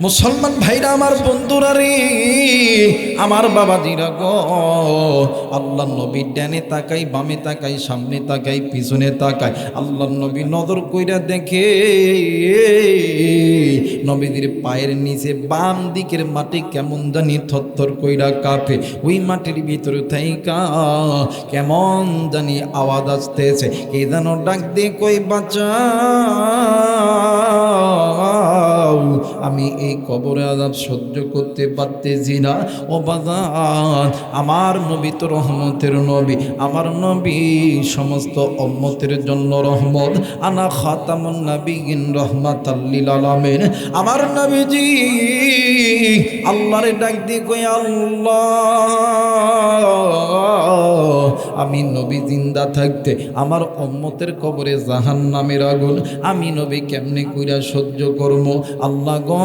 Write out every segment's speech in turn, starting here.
মুসলমান ভাইরা আমার বন্ধুরা রে, আমার বাবাজিরা গো, আল্লাহ নবী ডানে তাকাই, বামে তাকাই, সামনে তাকাই, পিছনে তাকাই, আল্লাহ নবী নজর কইরা দেখে নবীদের পায়ের নিচে বাম দিকের মাটি কেমন জানি থরথর কইরা কাঁপে। ওই মাটির ভিতরে থাইকা কেমন জানি আওয়াজ আসতেছে, কে যেন ডাক দিয়ে কই বাঁচা, আমি এই কবরে আযাব সহ্য করতে পারতেছি না। ও বাজান, আমার নবী তো রহমতের নবী, আমার নবী সমস্ত উম্মতের জন্য রহমত। আনা খাতামুন নাবিয়িন রাহমাতাল লিল আলামিন। আমার নবীজি আল্লাহরে ডাক দিয়ে কই, আল্লাহ, আমি নবী জিন্দা থাকতে আমার উম্মতের কবরে জাহান্নামের আগুন আমি নবী কেমনে কইরা সহ্য করব। আল্লাহ গো,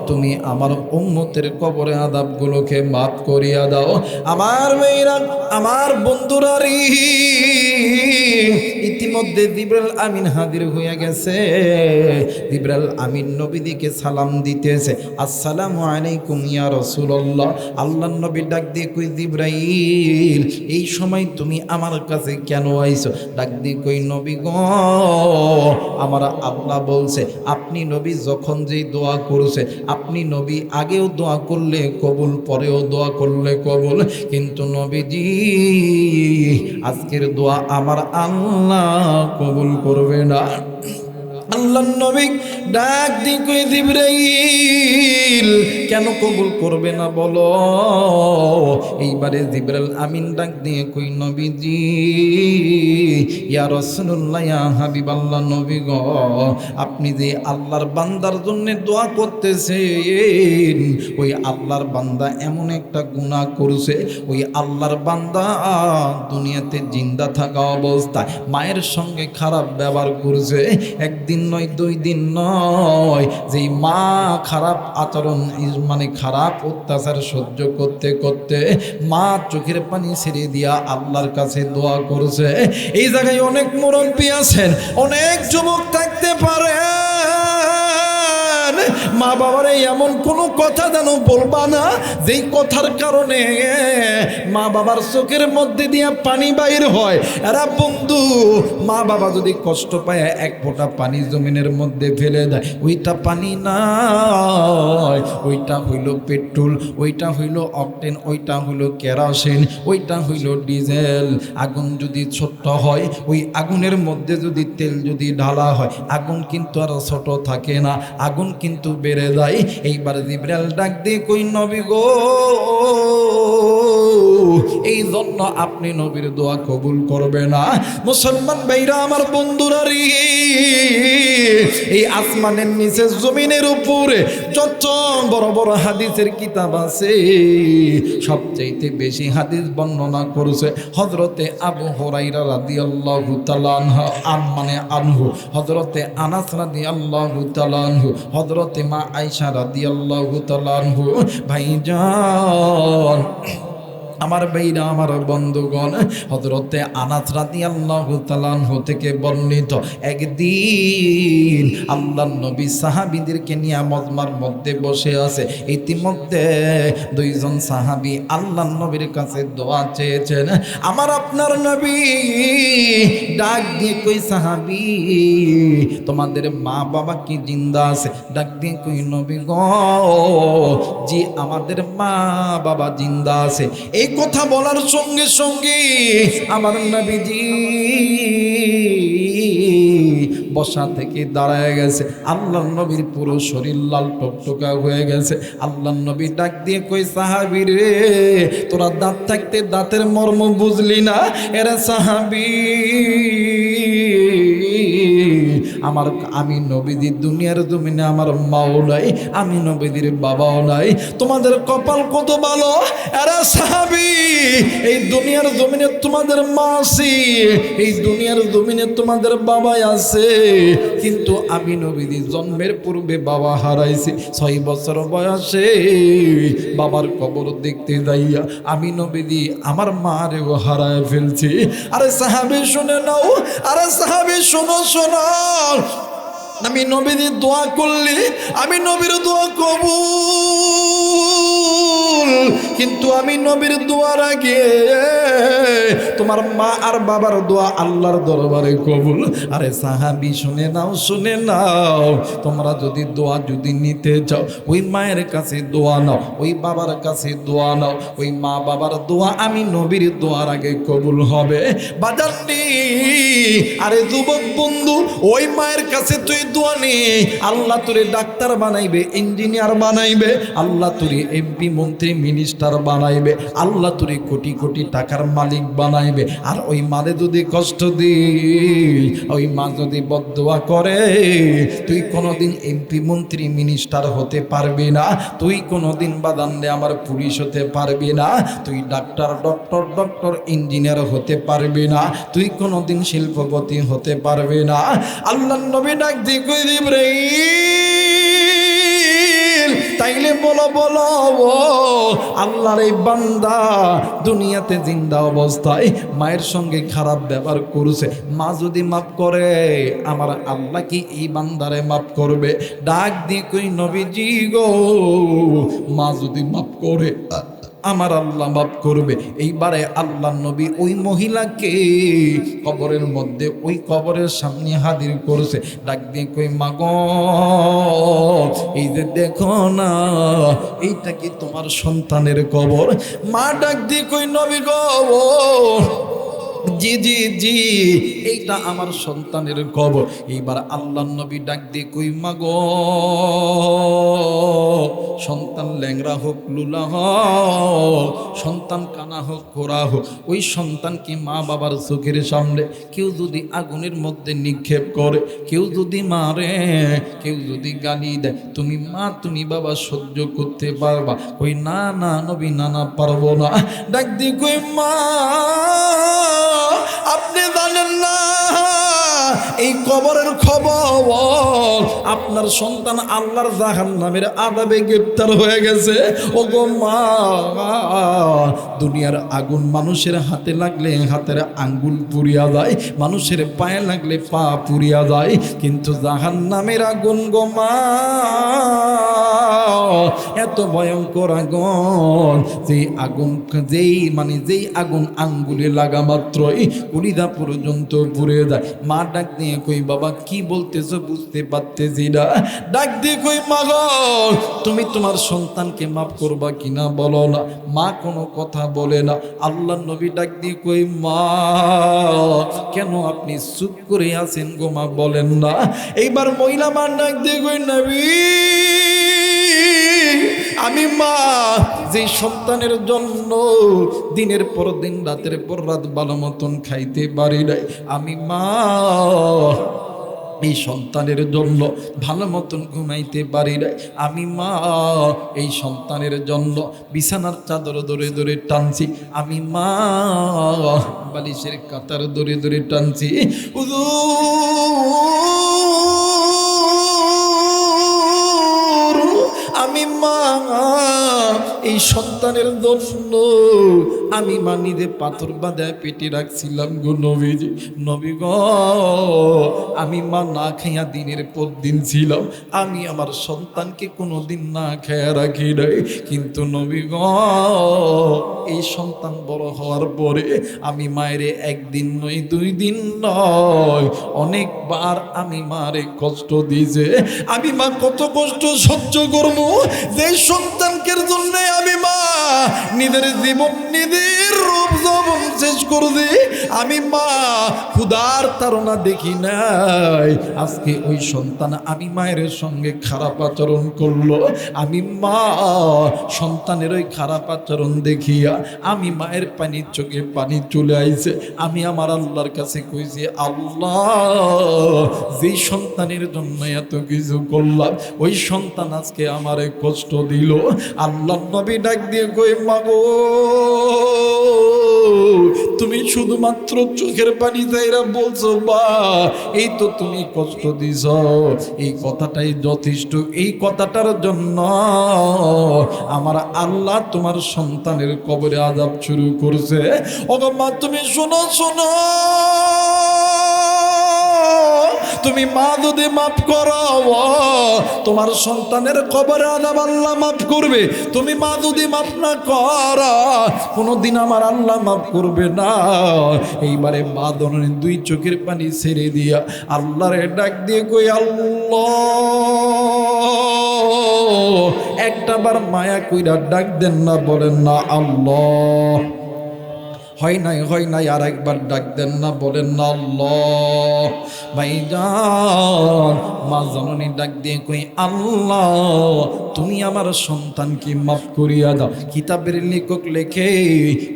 তুমি আমার উম্মতের কবরে আযাবগুলোকে মাফ করিয়া দাও। আমার মেয়েরা, আমার বন্ধুরা রে, ইতিমধ্যে জিবরাইল আমিন হাজির হয়ে গেছে। জিবরাইল আমিন নবীদিকে সালাম দিতেছে, আসসালামু আলাইকুম ইয়া রাসূলুল্লাহ। আল্লাহর নবী ডাক দিয়ে কই, জিবরাইল, এই সময় তুমি আমার কাছে কেন আইছো? ডাক দিয়ে কই, নবী গো, আমার আল্লাহ বলছে আপনি নবী যখন যেই দোয়া করছে, আপনি নবী আগেও দোয়া করলে কবুল, পরেও দোয়া করলে কবুল, কিন্তু নবীজি আজকের দোয়া আমার আল্লাহ কবুল করবে না। আল্লাহর নবী ডাক দিয়ে কই, জিবরাইল, কেন কবুল করবে না বলো? এইবারে জিবরাইল আমিন ডাক দিয়ে কই, নবীজি, ইয়া রাসূলুল্লাহ, ইয়া হাবিবাল্লাহ, নবী গো, আপনি যে আল্লাহর বান্দার জন্য দোয়া করতেছেন, ওই আল্লাহর বান্দা এমন একটা গুনাহ করছে, ওই আল্লাহর বান্দা দুনিয়াতে জিন্দা থাকা অবস্থায় মায়ের সঙ্গে খারাপ ব্যবহার করছে। একদিন নয়, দুই দিন নয়, যেই মা খারাপ আচরণ মানে খারাপ অত্যাচার সহ্য করতে করতে মা চোখের পানি ছেড়ে দিয়া আল্লাহর কাছে দোয়া করছে। এই জায়গায় অনেক মুরব্বী আছেন, অনেক যুবক থাকতে পারে, মা বাবার এমন কোনো কথা যেন বলবা না যেই কথার কারণে মা বাবার চোখের মধ্যে দিয়া পানি বাইর হয়। এরা বন্ধু, মা বাবা যদি কষ্ট পায় এক ফোঁটা পানি জমিনের মধ্যে ফেলে দেয়, ওইটা পানি না, ওইটা হইল পেট্রোল, ওইটা হইল অকটেন, ওইটা হইল কেরোসিন, ওইটা হইল ডিজেল। আগুন যদি ছোট্ট হয়, ওই আগুনের মধ্যে যদি তেল যদি ঢালা হয়, আগুন কিন্তু আর ছোট থাকে না, আগুন কিন্তু বেড়ে যায়। এইবার জিবরাইল ডাক দিয়ে কই, নবী গো, এই জন্য আপনি নবীর দোয়া কবুল করবে না। মুসলমান ভাইরা আমার বন্ধুরা রে, এই আসমানের নিচে জমিনের উপরে যত বড় বড় হাদিসের কিতাব আছে, সবচাইতে বেশি হাদিস বর্ণনা করেছে হযরতে আবু হুরায়রা রাদিয়াল্লাহু তাআলা আনহু, হযরতে আনাস রাদিয়াল্লাহু তাআলা আনহু, হযরতে মা আয়েশা রাদিয়াল্লাহু তাআলা আনহু। ভাইজান, আমার ভাইরা, আমার বন্ধুগণ, হযরতে আনাস রাদিয়াল্লাহু তাআলা আনহু থেকে বর্ণিত, একদিন আল্লাহর নবী সাহাবীদেরকে নিয়ে মজমার মধ্যে বসে আছে। ইতিমধ্যে দুইজন সাহাবী আল্লাহর নবীর কাছে দোয়া চেয়েছেন। আমার আপনার নবী ডাক দিয়ে কই, সাহাবী, তোমাদের মা বাবা কি জিন্দা আছে? ডাক দিয়ে কই, নবী গো, জি, আমাদের মা বাবা জিন্দা আছে। এই কথা বলার সঙ্গে সঙ্গে আমার নবীজি বসা থেকে দাঁড়ায় গেছে। আল্লাহর নবীর পুরো শরীর লাল টকটকা হয়ে গেছে। আল্লাহর নবী ডাক দিয়ে কই, সাহাবী রে, তোরা দাঁত থাকতে দাঁতের মর্ম বুঝলি না? এরা সাহাবী, আমার আমি নবীদের দুনিয়ার জমিনে আমার মাও নাই, আমি নবীদের বাবাও নাই, তোমাদের কপাল কত ভালো। এরা সাহাবী, এই দুনিয়ার জমিনে তোমাদের মা আছে, এই দুনিয়ার জমিনে তোমাদের বাবাই আছে, কিন্তু আমি নবীদের জন্মের পূর্বে বাবা হারাইছি। 6 বছর বয়সে বাবার কবর দেখতে যাইয়া আমি নবীদি আমার মারেও হারায় ফেলছি। আরে সাহাবী শুনে নাও, আরে সাহাবী শোনো শোনো, আমি নবীর দোয়া করলে আমি নবীর দোয়া কবুল, কিন্তু আমি নবীর দোয়ার আগে তোমার মা আর বাবার দোয়া আল্লাহর দরবারে কবুল। আরে সাহাবী শুনে নাও, শুনে নাও, তোমরা যদি দোয়া যদি নিতে চাও ওই মায়ের কাছে দোয়া নাও, ওই বাবার কাছে দোয়া নাও, ওই মা বাবার দোয়া আমি নবীর দোয়ার আগে কবুল হবে। বাজারটি আরে যুবক বন্ধু, ওই মায়ের কাছে তুই দোয়া নে, আল্লাহ তোরে ডাক্তার বানাইবে, ইঞ্জিনিয়ার বানাইবে, আল্লাহ তোরে এমপি মন্ত্রী মিনিস্টার বানাইবে, আল্লাহ তোরে কোটি কোটি টাকার মালিক বানাইবে। আর ওই মারে যদি কষ্ট দিই, ওই মা যদি বদদোয়া করে, তুই কোনোদিন এমপি মন্ত্রী মিনিস্টার হতে পারবি না, তুই কোনোদিন বাদান্ডে আমার পুলিশ হতে পারবি না, তুই ডক্টর ইঞ্জিনিয়ার হতে পারবি না, তুই কোনোদিন শিল্পপতি হতে পারবি না। আল্লাহ নবী ডাক দিয়ে কই জিবরাইল, তাইলে বলো বলো আল্লাহর এই বান্দা দুনিয়াতে জিন্দা অবস্থায় মায়ের সঙ্গে খারাপ ব্যবহার করছে, মা যদি মাফ করে আমার আল্লাহ কি এই বান্দারে মাফ করবে? ডাক দিয়ে কই নবীজি গো, মা যদি মাফ করে আমার আল্লাহ মাফ করবে। এইবারে আল্লাহ নবী ওই মহিলাকে কবরের মধ্যে, ওই কবরের সামনে হাজির করছে, ডাক দিয়ে কই মা গো, এই যে দেখো না, এইটা কি তোমার সন্তানের কবর? মা ডাক দিয়ে কই নবী গো, জি জি জি, এইটা আমার সন্তানের কবর। এইবার আল্লাহ নবী ডাক দিয়ে কই মা গো, সন্তান ল্যাংরা হোক লুলা হোক, সন্তান কানা হোক খোরা হোক, ওই সন্তানকে মা বাবার চোখের সামনে কেউ যদি আগুনের মধ্যে নিক্ষেপ করে, কেউ যদি মারে, কেউ যদি গালি দেয়, তুমি মা তুমি বাবা সহ্য করতে পারবা? ওই না না নবী, না না পারবো না। ডাক দিয়ে কই মা, আপনি জানেন না এই কবরের খবর, আপনার সন্তান আল্লাহর জাহান্নামের আযাবে গ্রেফতার হয়ে গেছে। ও গো মা, দুনিয়ার আগুন মানুষের হাতে লাগলে হাতের আঙ্গুল পুড়িয়া যায়, মানুষের পায়ে লাগলে পা পুড়িয়া যায়, কিন্তু জাহান্নামের আগুন গো মা এত ভয়ঙ্কর আগুন, যেই আগুন যেই আগুন আঙ্গুলে লাগা মাত্রই কলিজা পর্যন্ত পুড়ে যায়। মা ডাক দিয়ে কই বাবা কি বলতেছো বুঝতে পারতেছি না। ডাক দিয়ে কই মা গো, তুমি তোমার সন্তানকে মাফ করবা কিনা বলো না। মা কোনো কথা বলে না। আল্লাহ নবী ডাক দিয়ে কই মা, কেন আপনি চুপ করে আছেন গো মা, বলেন না। এইবার মহিলা মা ডাক দিয়ে কই নবী, আমি মা যে সন্তানের জন্য দিনের পর দিন রাতের পর রাত ভালো মতন খাইতে পারি নাই, আমি মা এই সন্তানের জন্য ভালো মতন ঘুমাইতে পারি নাই, আমি মা এই সন্তানের জন্য বিছানার চাদর ধরে ধরে টানছি, আমি মা বালিশের কাতার ধরে ধরে টানছি। আমি মা এই সন্তানের জন্য আমি মা নিজে পাথর বাঁধায় পেটে রাখছিলাম গো নবীজি। নবী গো, আমি মা না খাইয়া দিনের পর দিন ছিলাম, আমি আমার সন্তানকে কোনোদিন না খাইয়া রাখি নাই, কিন্তু নবী গো এই সন্তান বড় হওয়ার পরে আমি মায়ের একদিন নয় 2 দিন নয় অনেকবার আমি মারে কষ্ট দিয়েছে। আমি মা কত কষ্ট সহ্য করবো যে সন্তানকে জন্য আমি মা নিজের জীবন নিজের রূপ যৌবন শেষ করছি। আমি মা ক্ষুধার তাড়না দেখি নাই, আজকে ওই সন্তান আমি মায়ের সঙ্গে খারাপ আচরণ করলো, আমি মা সন্তানের ওই খারাপ আচরণ দেখিয়া আমি মায়ের পানির চোখে পানি চলে আইছে। আমি আমার আল্লাহর কাছে কইছি, আল্লাহ যে সন্তানের জন্য এত কিছু করলাম ওই সন্তান আজকে আমারে কষ্ট দিল। আল্লাহ নবী ডাক দিয়ে কই মাগো, তুমি শুধুমাত্র চোখের পানি যাইরা বলছো বা এই তো তুমি কষ্ট দিছ, এই কথাটাই যথেষ্ট। এই কথাটার জন্য আমার আল্লাহ তোমার সন্তানের কবরে আযাব শুরু করছে। ওগো মা তুমি শোনো শোনো, তুমি মা যদি মাফ করো তোমার সন্তানের কবরে আযাব আল্লাহ মাফ করবে। তুমি মা যদি মাফ না করো কোনোদিন আমার আল্লাহ মাফ করবে না। এইবারে মা দনের দুই চোখের পানি ছেড়ে দিয়া আল্লাহরে ডাক দিয়ে কই আল্লাহ, একটা বার মায়া কইরা ডাক দেন না, বলেন না আল্লাহ। হয় নাই আর একবার ডাক দেন না, বলেন না আল্লাহ। ভাইজান মা জননী ডাক দিয়ে কই আল্লাহ তুমি আমার সন্তানকে মাফ করিয়া দাও। কিতাবের লেখক লেখে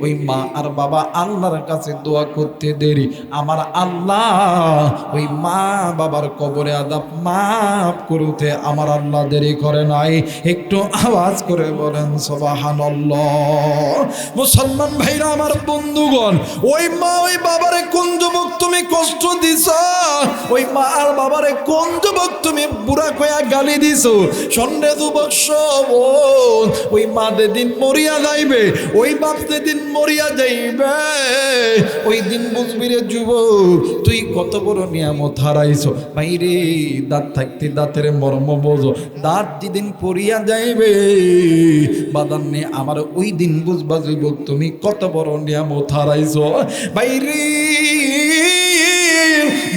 ওই মা আর বাবা আল্লাহর কাছে দোয়া করতে দেরি আমার আল্লাহ ওই মা বাবার কবরে আযাব মাফ করতে আমার আল্লাহ দেরি করে নাই। একটু আওয়াজ করে বলেন সুবহানাল্লাহ। মুসলমান ভাইরা আমার বন্ধুগণ, ওই মা ওই বাবারে কোন যুবক তুমি কষ্ট দিছ, ওই মা আর বাবারে কোন যুবক তুমি বুড়া কয়া গালি দিছ। সন্ধ্যে যুবক সব ওই মা যেদিন মরিয়া যাইবে, ওই বাপ যেদিন মরিয়া যাইবে, ওই দিন বুঝবি রে যুবক তুই কত বড় নিয়ামত হারাইছ। বাইরে দাঁত থাকতে দাঁতের মর্ম বোঝো, দাঁত যেদিন পড়িয়া যাইবে বাদান নে আমার ওই দিন বুঝবা যুবক তুমি কত বড় নিয়ামত হারাইছ। বাইরে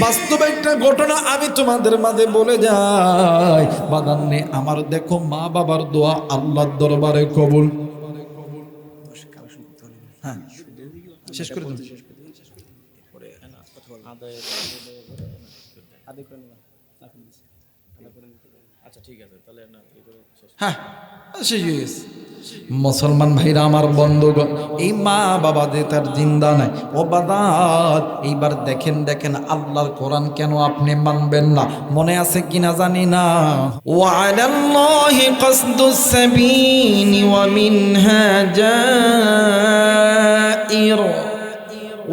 বাস্তব একটা ঘটনা আমি তোমাদের মাঝে বলে যাই বাদান্নে আমার, দেখো মা বাবার দোয়া আল্লাহর দরবারে কবুল। হ্যাঁ শেষ করে দিন। হ্যাঁ শেষ হয়ে গেছে। মুসলমান ভাইরা আমার বন্ধুগণ, এই মা বাবা যে তার জিন্দা নাই ও বাদাত, এইবার দেখেন আল্লাহর কোরআন কেন আপনি মানবেন না? মনে আছে কিনা জানি না। ওয়া আলাল্লাহি কাসদুস সাবিনি ওয়া মিনহা জাইর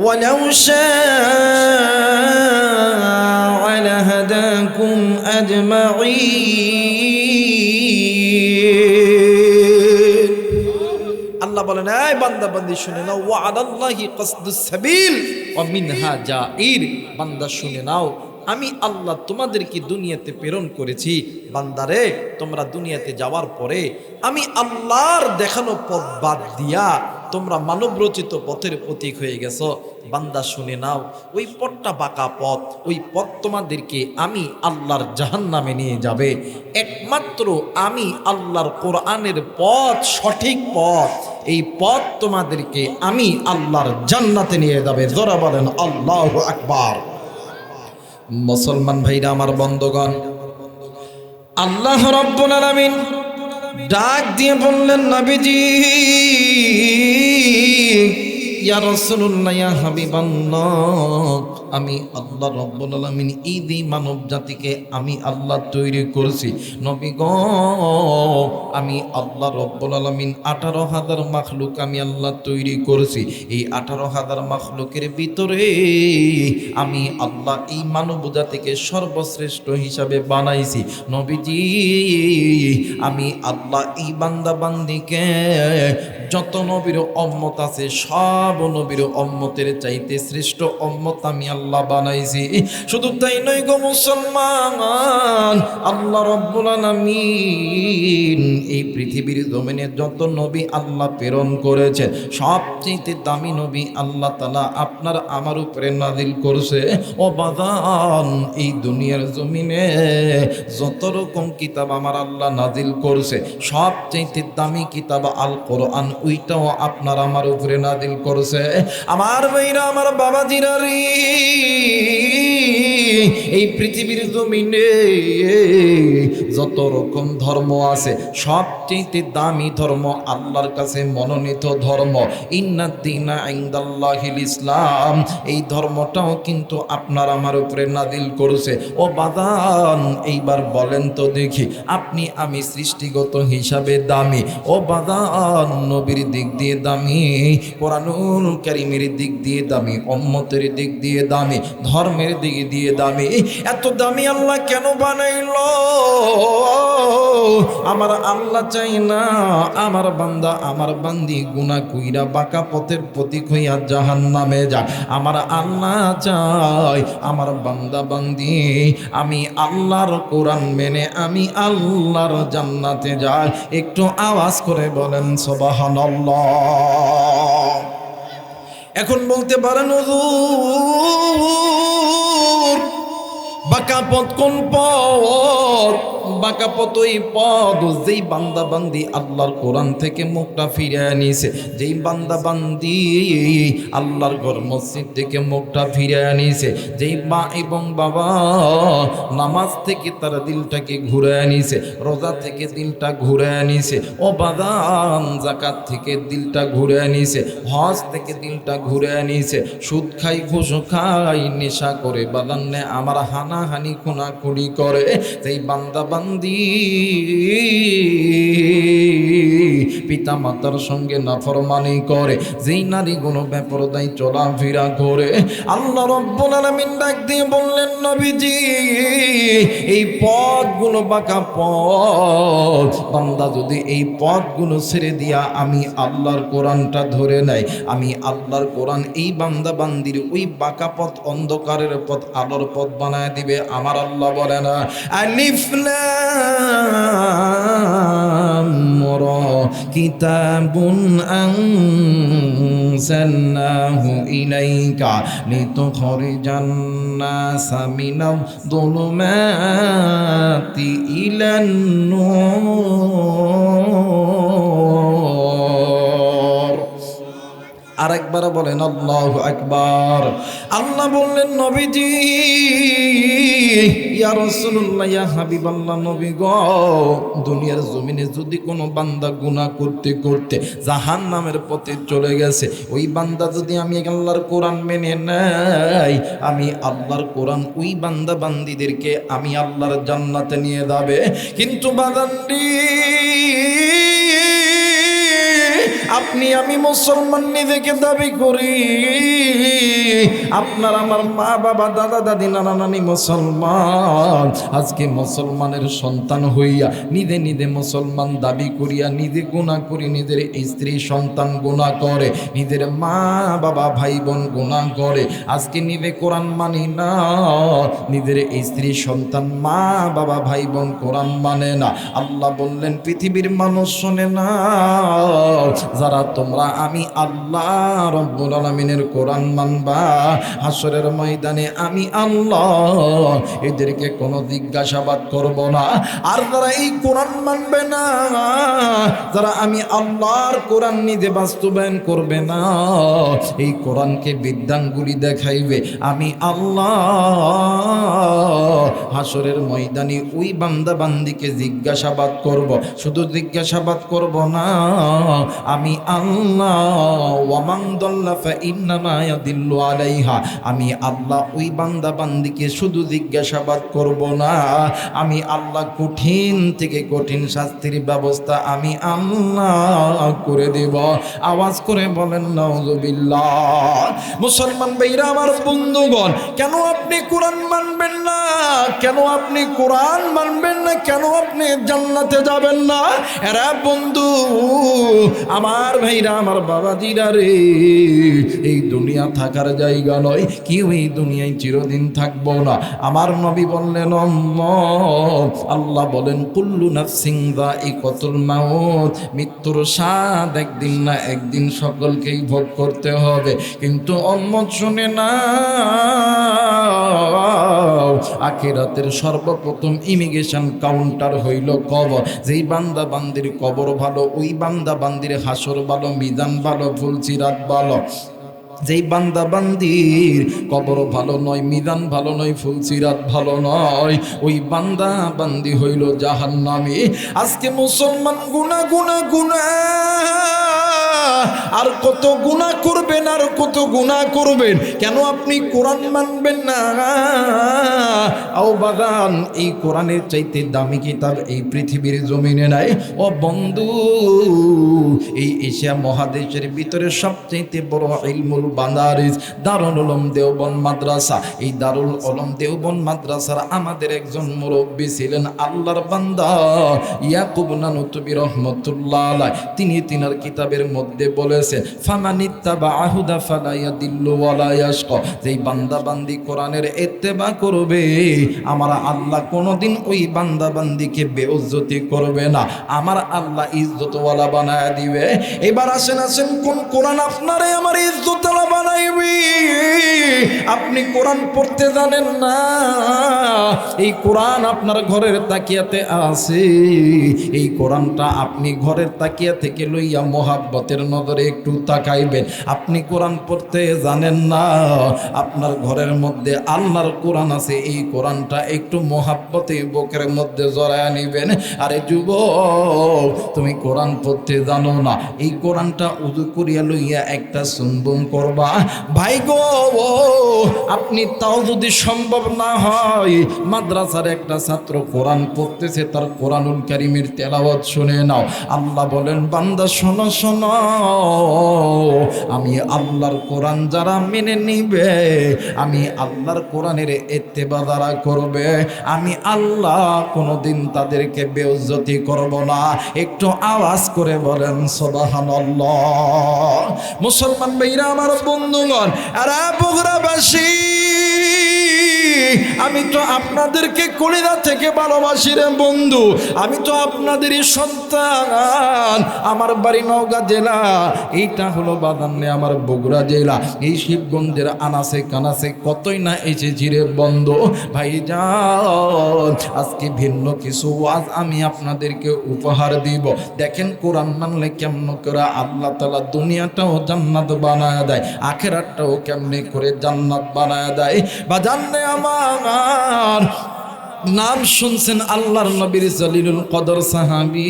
ওয়ালাউ শাআ লাহাদাকুম আজমাঈন। আল্লাহ বলেন এই বান্দা বান্দি শুনে নাও, ওয়া আলাল্লাহি কাসদুস সাবিল ওয়া মিনহা জাইর। বান্দা শুনে নাও, আমি আল্লাহ তোমাদেরকে দুনিয়াতে প্রেরণ করেছি। বান্দারে তোমরা দুনিয়াতে যাওয়ার পরে আমি আল্লাহর দেখানো পথ বাদ দিয়া তোমরা মানব রচিত পথের প্রতীক হয়ে গেছো। বান্দা শুনে নাও, ওই পথটা বাঁকা পথ, ওই পথ তোমাদেরকে আমি আল্লাহর জাহান্নামে নিয়ে যাবে। একমাত্র আমি আল্লাহর কোরআনের পথ সঠিক পথ, এই পথ তোমাদেরকে আমি আল্লাহর জান্নাতে নিয়ে যাবে। জোরে বলেন আল্লাহু আকবার। মুসলমান ভাইরা আমার বন্ধুগণ, আল্লাহ রাব্বুল আলামিন ডাক দিয়ে বললেন নবীজি, ইয়া রাসূলুল্লাহ ইয়া হাবিবাল্লাহ, আমি আল্লাহ রাব্বুল আলামিন এই যে মানব জাতিকে আমি আল্লাহ তৈরি করেছি নবী গো, আমি আল্লাহ রাব্বুল আলামিন 18,000 মাখলুক আমি আল্লাহ তৈরি করেছি। এই 18,000 মাখলুকের ভিতরে আমি আল্লাহ এই মানব জাতিকে সর্বশ্রেষ্ঠ হিসাবে বানাইছি। নবীজি আমি আল্লাহ এই বান্দা বান্দিকে যত নবীর উম্মত আছে সব নবীর উম্মতের চাইতে শ্রেষ্ঠ উম্মত আমি আল্লাহ বানাইছি। শুধু তাই নয় গো মুসলমান, আল্লাহ রাব্বুল আলামিন এই পৃথিবীর জমিনে যত নবী আল্লাহ প্রেরণ করেছে সবচেয়ে দামি নবী আল্লাহ তাআলা আপনার আমার উপরে নাজিল করছে। ও বাদান, এই দুনিয়ার জমিনে যত রকম কিতাব আমার আল্লাহ নাজিল করছে সবচেয়ে দামি কিতাব আল কোরআন, ওইটাও আপনার আমার উপরে নাজিল করছে। আমার ভাইরা আমার বাবাজিরা রে, এই পৃথিবীর জমিনে যত রকম ধর্ম আছে সবচেয়ে দামি ধর্ম আল্লাহর কাছে মনোনীত ধর্ম ইন্নাদ-দীনা ইনদাল্লাহিল ইসলাম, এই ধর্মটাও কিন্তু আপনার আমার উপরে নাজিল করেছে। ও বাদান, এইবার বলেন তো দেখি আপনি আমি সৃষ্টিগত হিসাবে দামি? ও বাদান, নবীর দিক দিয়ে দামি, কোরআনুল রসুল কারীমের দিক দিয়ে দামি, উম্মতের দিক দিয়ে দামি, ধর্মের দিক দিয়ে দামি। এত দামি আল্লাহ কেন বানাইল? আমার আল্লাহ চাই না আমার বান্দা আমার বান্দি গুনাহ কইরা বাঁকা পথের প্রতীক হইয়া জাহান্নামে যায়। আমার আল্লাহ চাই আমার বান্দা বান্দি আমি আল্লাহর কোরআন মেনে আমি আল্লাহর জান্নাতে যাই। একটু আওয়াজ করে বলেন সুবহানাল্লাহ। এখন বলতে পারেন হুজুর বাঁকা পথ কোন পথ? বাঁকা পথ ওই পথ যেই বান্দা বান্দি আল্লাহর কোরআন থেকে মুখটা ফিরে আনিছে, যেই বান্দা বান্দি আল্লাহর ঘর মসজিদ থেকে মুখটা ফিরে আনিছে, যেই মা এবং বাবা নামাজ থেকে তারা দিলটাকে ঘুরে আনিছে, রোজা থেকে দিলটা ঘুরে আনিছে, ও বাদান যাকাত থেকে দিলটা ঘুরে আনিছে, হজ থেকে দিলটা ঘুরে আনিছে, সুদ খাই ঘুষ খাই নেশা করে বাদান্নে আমার হানাহানি খুনাখুনি করে, যেই বান্দা বান্দি পিতা মাতার সঙ্গে নাফরমানি করে, যেই নারীগুলো বেপরদায় চলাফেরা করে, আল্লাহ রাব্বুল আলামিন ডাক দিয়ে বললেন নবীজি এই পথগুলো বাঁকা পথ, বান্দা যদি এই পথগুলো ছেড়ে দিয়া আমি আল্লাহর কোরআনটা ধরে নেয়, আমি আল্লাহর কোরআন এই বান্দা বান্দির ওই বাঁকা পথ অন্ধকারের পথ আলোর পথ বানায় দিবে। আমার আল্লাহ বলে না আলিফ লাম রা কিতাবুন আনজালনাহু ইলাইকা লিতুখরিজান নাসা মিনাল যুলুমাতি ইলান নূর। আরেকবার বলেন আল্লাহু আকবার। আল্লাহ বললেন নবীজি ইয়া রাসূলুল্লাহ ইয়া হাবিবাল্লাহ নবী গো, দুনিয়ার জমিনে যদি কোনো বান্দা গুনাহ করতে করতে জাহান্নামের পথে চলে গেছে, ওই বান্দা যদি আমি আল্লাহর কোরআন মেনে নেই, আমি আল্লাহর কোরআন ওই বান্দা বান্দিদেরকে আমি আল্লাহর জান্নাতে নিয়ে যাবে। কিন্তু বাদান্ডি আপনি আমি মুসলমান নিজেকে দাবি করি, আপনার আমার মা বাবা দাদা দাদি নানা নানি মুসলমান, আজকে মুসলমানের সন্তান হইয়া নিজে নিজে মুসলমান দাবি করিয়া নিজে গুনাহ করি, নিজের স্ত্রী সন্তান গুনাহ করে, নিজের মা বাবা ভাই বোন গুনাহ করে, আজকে নিজে কোরআন মানি না, নিজের স্ত্রী সন্তান মা বাবা ভাই বোন কোরআন মানে না। আল্লাহ বললেন পৃথিবীর মানুষ শোনে না, যারা তোমরা আমি আল্লাহ রব্বুল আলামিনের কোরআন মানবা, হাসরের ময়দানে আমি আল্লাহ এদেরকে কোনো জিজ্ঞাসাবাদ করব না। আর যারা এই কোরআন মানবে না, যারা আমি আল্লাহর কোরআন নিজে বাস্তবায়ন করবে না, এই কোরআনকে বিদ্যাঙ্গুলি দেখাইবে, আমি আল্লাহ হাসরের ময়দানে ওই বান্দা বান্দিকে জিজ্ঞাসাবাদ করব। শুধু জিজ্ঞাসাবাদ করব না, আমি আল্লাহ ওয়ামান দাল্লা ফাইন্নামা ইয়াদিল্লু আলাইহা, আমি আল্লাহ ওই বান্দা বান্দিকে শুধু জিজ্ঞাসাবাদ করব না, আমি আল্লাহ কঠিন থেকে কঠিন শাস্তির ব্যবস্থা আমি আল্লাহ করে দেব। আওয়াজ করে বলেন নাউযুবিল্লাহ। মুসলমান ভাইরা আমার বন্ধুগণ, কেন আপনি কোরআন মানবেন না? কেন আপনি কোরআন মানবেন না? কেন আপনি জান্নাতে যাবেন না? এরা বন্ধু আমার ভাইরা আমার বাবাজিরা রে, এই দুনিয়া থাকার জায়গা নয়, কেউ এই দুনিয়ায় চিরদিন থাকবো না। আমার নবী বললেন আল্লাহ বলেন কুল্লু নাফসিন যায়িকাতুল মাউত, মৃত্যুর স্বাদ একদিন না একদিন সকলকেই ভোগ করতে হবে। কিন্তু উম্মত শুনে না, আখিরাতের সর্বপ্রথম ইমিগ্রেশন কাউন্টার হইল কবর। যেই বান্দা বান্দির কবর ভালো, ওই বান্দা বান্দির হাসর ভালো, মিজান ভালো, ফুলসিরাত ভালো। যেই বান্দা বান্দির কবর ভালো নয়, মিজান ভালো নয়, ফুলসিরাত ভালো নয়, ওই বান্দা বান্দি হইল জাহান্নামী। আজকে মুসলমান গুনাহ গুনাহ গুনাহ আর কত গুনাহ করবেন, আর কত গুনাহ করবেন, কেন আপনি কোরআন মানবেন না? আও বাগান, এই কোরআনের চাইতে দামি কিতাব এই পৃথিবীর জমিনে নাই। ও বন্ধু, এই এশিয়া মহাদেশের ভিতরে সবচাইতে বড় ইলমুল বানারিস দারুল উলুম দেওবন্দ মাদ্রাসা, এই দারুল উলুম দেওবন্দ মাদ্রাসার আমাদের একজন মুরব্বী ছিলেন আল্লাহর বান্দা ইয়াকুব নানুতুবি রহমতুল্লাহ আলাইহি। তিনি তিনার কিতাবের মধ্যে বলেছেন, ফামানিত্তাবা আহুদা ফালা ইয়াদিল্লু ওয়ালা ইয়াশকা, যেই বান্দা বান্দি কোরআনের ইত্তেবা করবে, আমার আল্লাহ কোনোদিন ওই বান্দা বান্দিকে বেইজ্জতি করবে না, আমার আল্লাহ ইজ্জতওয়ালা বানায় দিবে। এবার আসেন কোন কোরআন আপনারে আমার ইজ্জতওয়ালা বানাইবে? আপনি কোরআন পড়তে জানেন না। এই কোরআন আপনার ঘরের তাকিয়াতে আছে, এই কোরআনটা আপনি ঘরের তাকিয়া থেকে লইয়া মোহাব্বতের নজরে একটু তাকাইবেন। আপনি কোরআন পড়তে জানেন না, আপনার ঘরের মধ্যে আল্লাহর কোরআন আছে, এই কোরআনটা একটু মোহাব্বতে বুকের মধ্যে জড়ায় নিবেন। আরে যুবক, তুমি কোরআন পড়তে জানো না, এই কোরআনটা উযু করিয়া লইয়া একটা চুম্বন করবা। ভাই গো, আপনি তাও যদি সম্ভব না হয়, মাদ্রাসার একটা ছাত্র কোরআন পড়তেছে, তার কোরআনুল কারীমের তেলাওয়াত শুনে নাও। আল্লাহ বলেন, বান্দা শোনো শোনো, আমি আল্লাহর কোরআন যারা মেনে নিবে, আমি আল্লাহর কোরআনের ইত্তেবা যারা করবে, আমি আল্লাহ কোনোদিন তাদেরকে বেইজ্জতি করব না। একটু আওয়াজ করে বলেন সুবহানাল্লাহ। মুসলমান ভাইরা আমার, বন্ধুগণ, আর বগুড়াবাসী, আমি তো আপনাদেরকে কলিজা থেকে ভালোবাসি রে বন্ধু, আমি তো আপনাদেরই সন্তান। আমার বাড়ি নওগাঁ জেলা, এইটা হলো বাদান্নে আমার বগুড়া জেলা। এই শিবগঞ্জের আনাসে কানাসে কতই না এসেছি রে বন্ধু। ভাইজান, আজকে ভিন্ন কিছু ওয়াজ আমি আপনাদেরকে উপহার দিব। দেখেন কোরআন মানলে কেমন করে আল্লাহ তাআলা দুনিয়াটাও জান্নাত বানায় দেয়, আখিরাতটাও কেমনে করে জান্নাত বানায় দেয়। বা জানলে আমার নাম শুনছেন আল্লাহর নবীর জলিলুল কদর সাহাবী,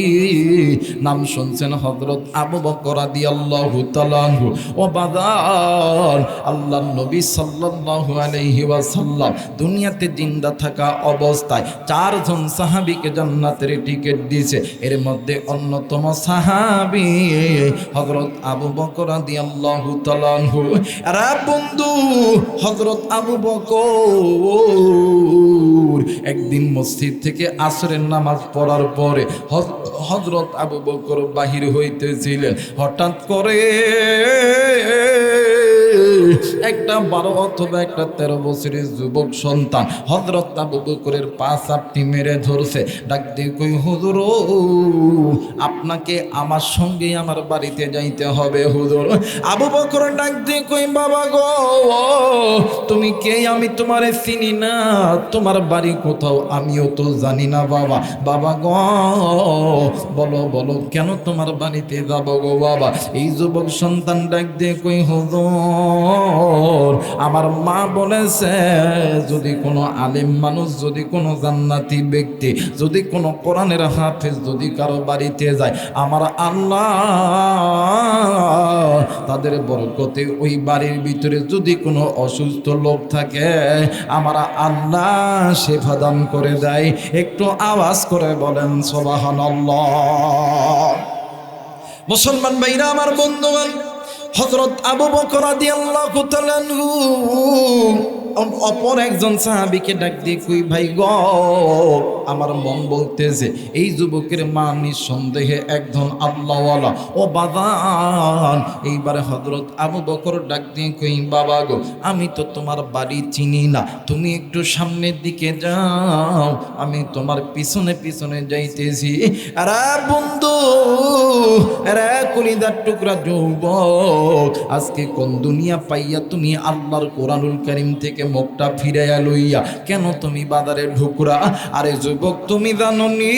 নাম শুনছেন হযরত আবু বকর রাদিয়াল্লাহু তাআলা আনহু। ও বাদার, আল্লাহর নবী সাল্লাল্লাহু আলাইহি ওয়াসাল্লাম দুনিয়াতে জিন্দা থাকা অবস্থায় চারজন সাহাবীকে জান্নাতের টিকিট দিয়েছে। এর মধ্যে অন্যতম সাহাবী হযরত আবু বকর রাদিয়াল্লাহু তাআলা আনহু। আরে বন্ধু, হযরত আবু বকর একদিন মসজিদ থেকে আসরের নামাজ পড়ার পরে হযরত আবু বকর বাহির হইতেছিলেন। হঠাৎ করে একটা 12 অথবা একটা 13 বছরের যুবক সন্তান হযরত আবু বকরের পা চাপটি মেরে ধরছে। ডাক দিয়ে কই, হুজুর, আপনাকে আমার সঙ্গে আমার বাড়িতে যাইতে হবে হুজুর। আবু বকর ডাক দিয়ে কই, বাবা গো, তুমি কে? আমি তোমারে চিনি না, তোমার বাড়ি কোথাও আমিও তো জানি না বাবা। বাবা গো, বলো বলো, কেন তোমার বাড়িতে যাবো গো বাবা? এই যুবক সন্তান ডাক দিয়ে কই, হুজুর, আমার মা বলেছে যদি কোনো আলেম মানুষ, যদি কোনো জান্নাতি ব্যক্তি, যদি কোনো কোরআনের হাফেজ যদি কারো বাড়িতে যায়, আমার আল্লাহ তাদের বরকতে ওই বাড়ির ভিতরে যদি কোনো অসুস্থ লোক থাকে, আমার আল্লাহ শেফা দান করে দেয়। একটু আওয়াজ করে বলেন সুবহানাল্লাহ। মুসলমান ভাইরা আমার, বন্ধুগণ, হযরত আবু বকর রাদিয়াল্লাহু তাআলা আনহু অপর একজন সাহাবীকে ডাক দিয়ে কই, ভাই গো, আমার মন বলতেছে এই যুবকের মা নিঃসন্দেহে একজন আল্লাহওয়ালা। ও বাবান, এইবারে হযরত আবু বকর ডাক দিয়ে কই, বাবা গো, আমি তো তোমার বাড়ি চিনি না, তুমি একটু সামনের দিকে যাও, আমি তোমার পিছনে পিছনে যাইতেছি। আরে বন্ধু, আরে কলিজার টুকরা যুবক, আজকে কোন দুনিয়া পাইয়া তুমি আল্লাহর কোরআনুল কারীম থেকে মুখটা ফিরাইয়া লইয়া কেন তুমি বাজারে ঢুকুরা? আরে যুবক, তুমি জানোনি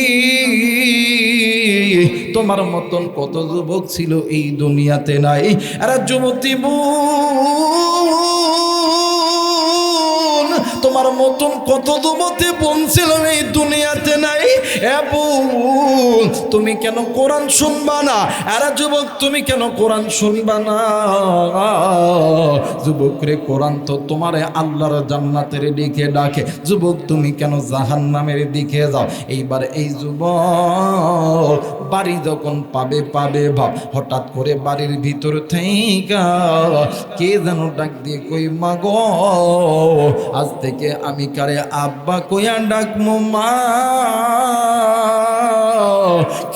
তোমার মতন কত যুবক ছিল এই দুনিয়াতে নাই? আরে যুবতী বোন, তোমার মতন কত যুবতী বোন ছিল এই দুনিয়াতে নাই? বোন, তুমি কেন কোরআন শুনবা না? আরে যুবক তুমি কেন কোরআন শুনবা না? যুবক রে, কোরআন তো তোমারে আল্লাহর জান্নাতের দিকে ডাকে। যুবক তুমি কেন জাহান্নামের দিকে যাও? এইবার এই যুবক বাড়ি যখন পাবে ভাব, হঠাৎ করে বাড়ির ভিতর থেকে কে যেন ডাক দিয়ে কই, মা গো আজ থেকে আমি কারে আব্বা কইয়া ডাকমু মা।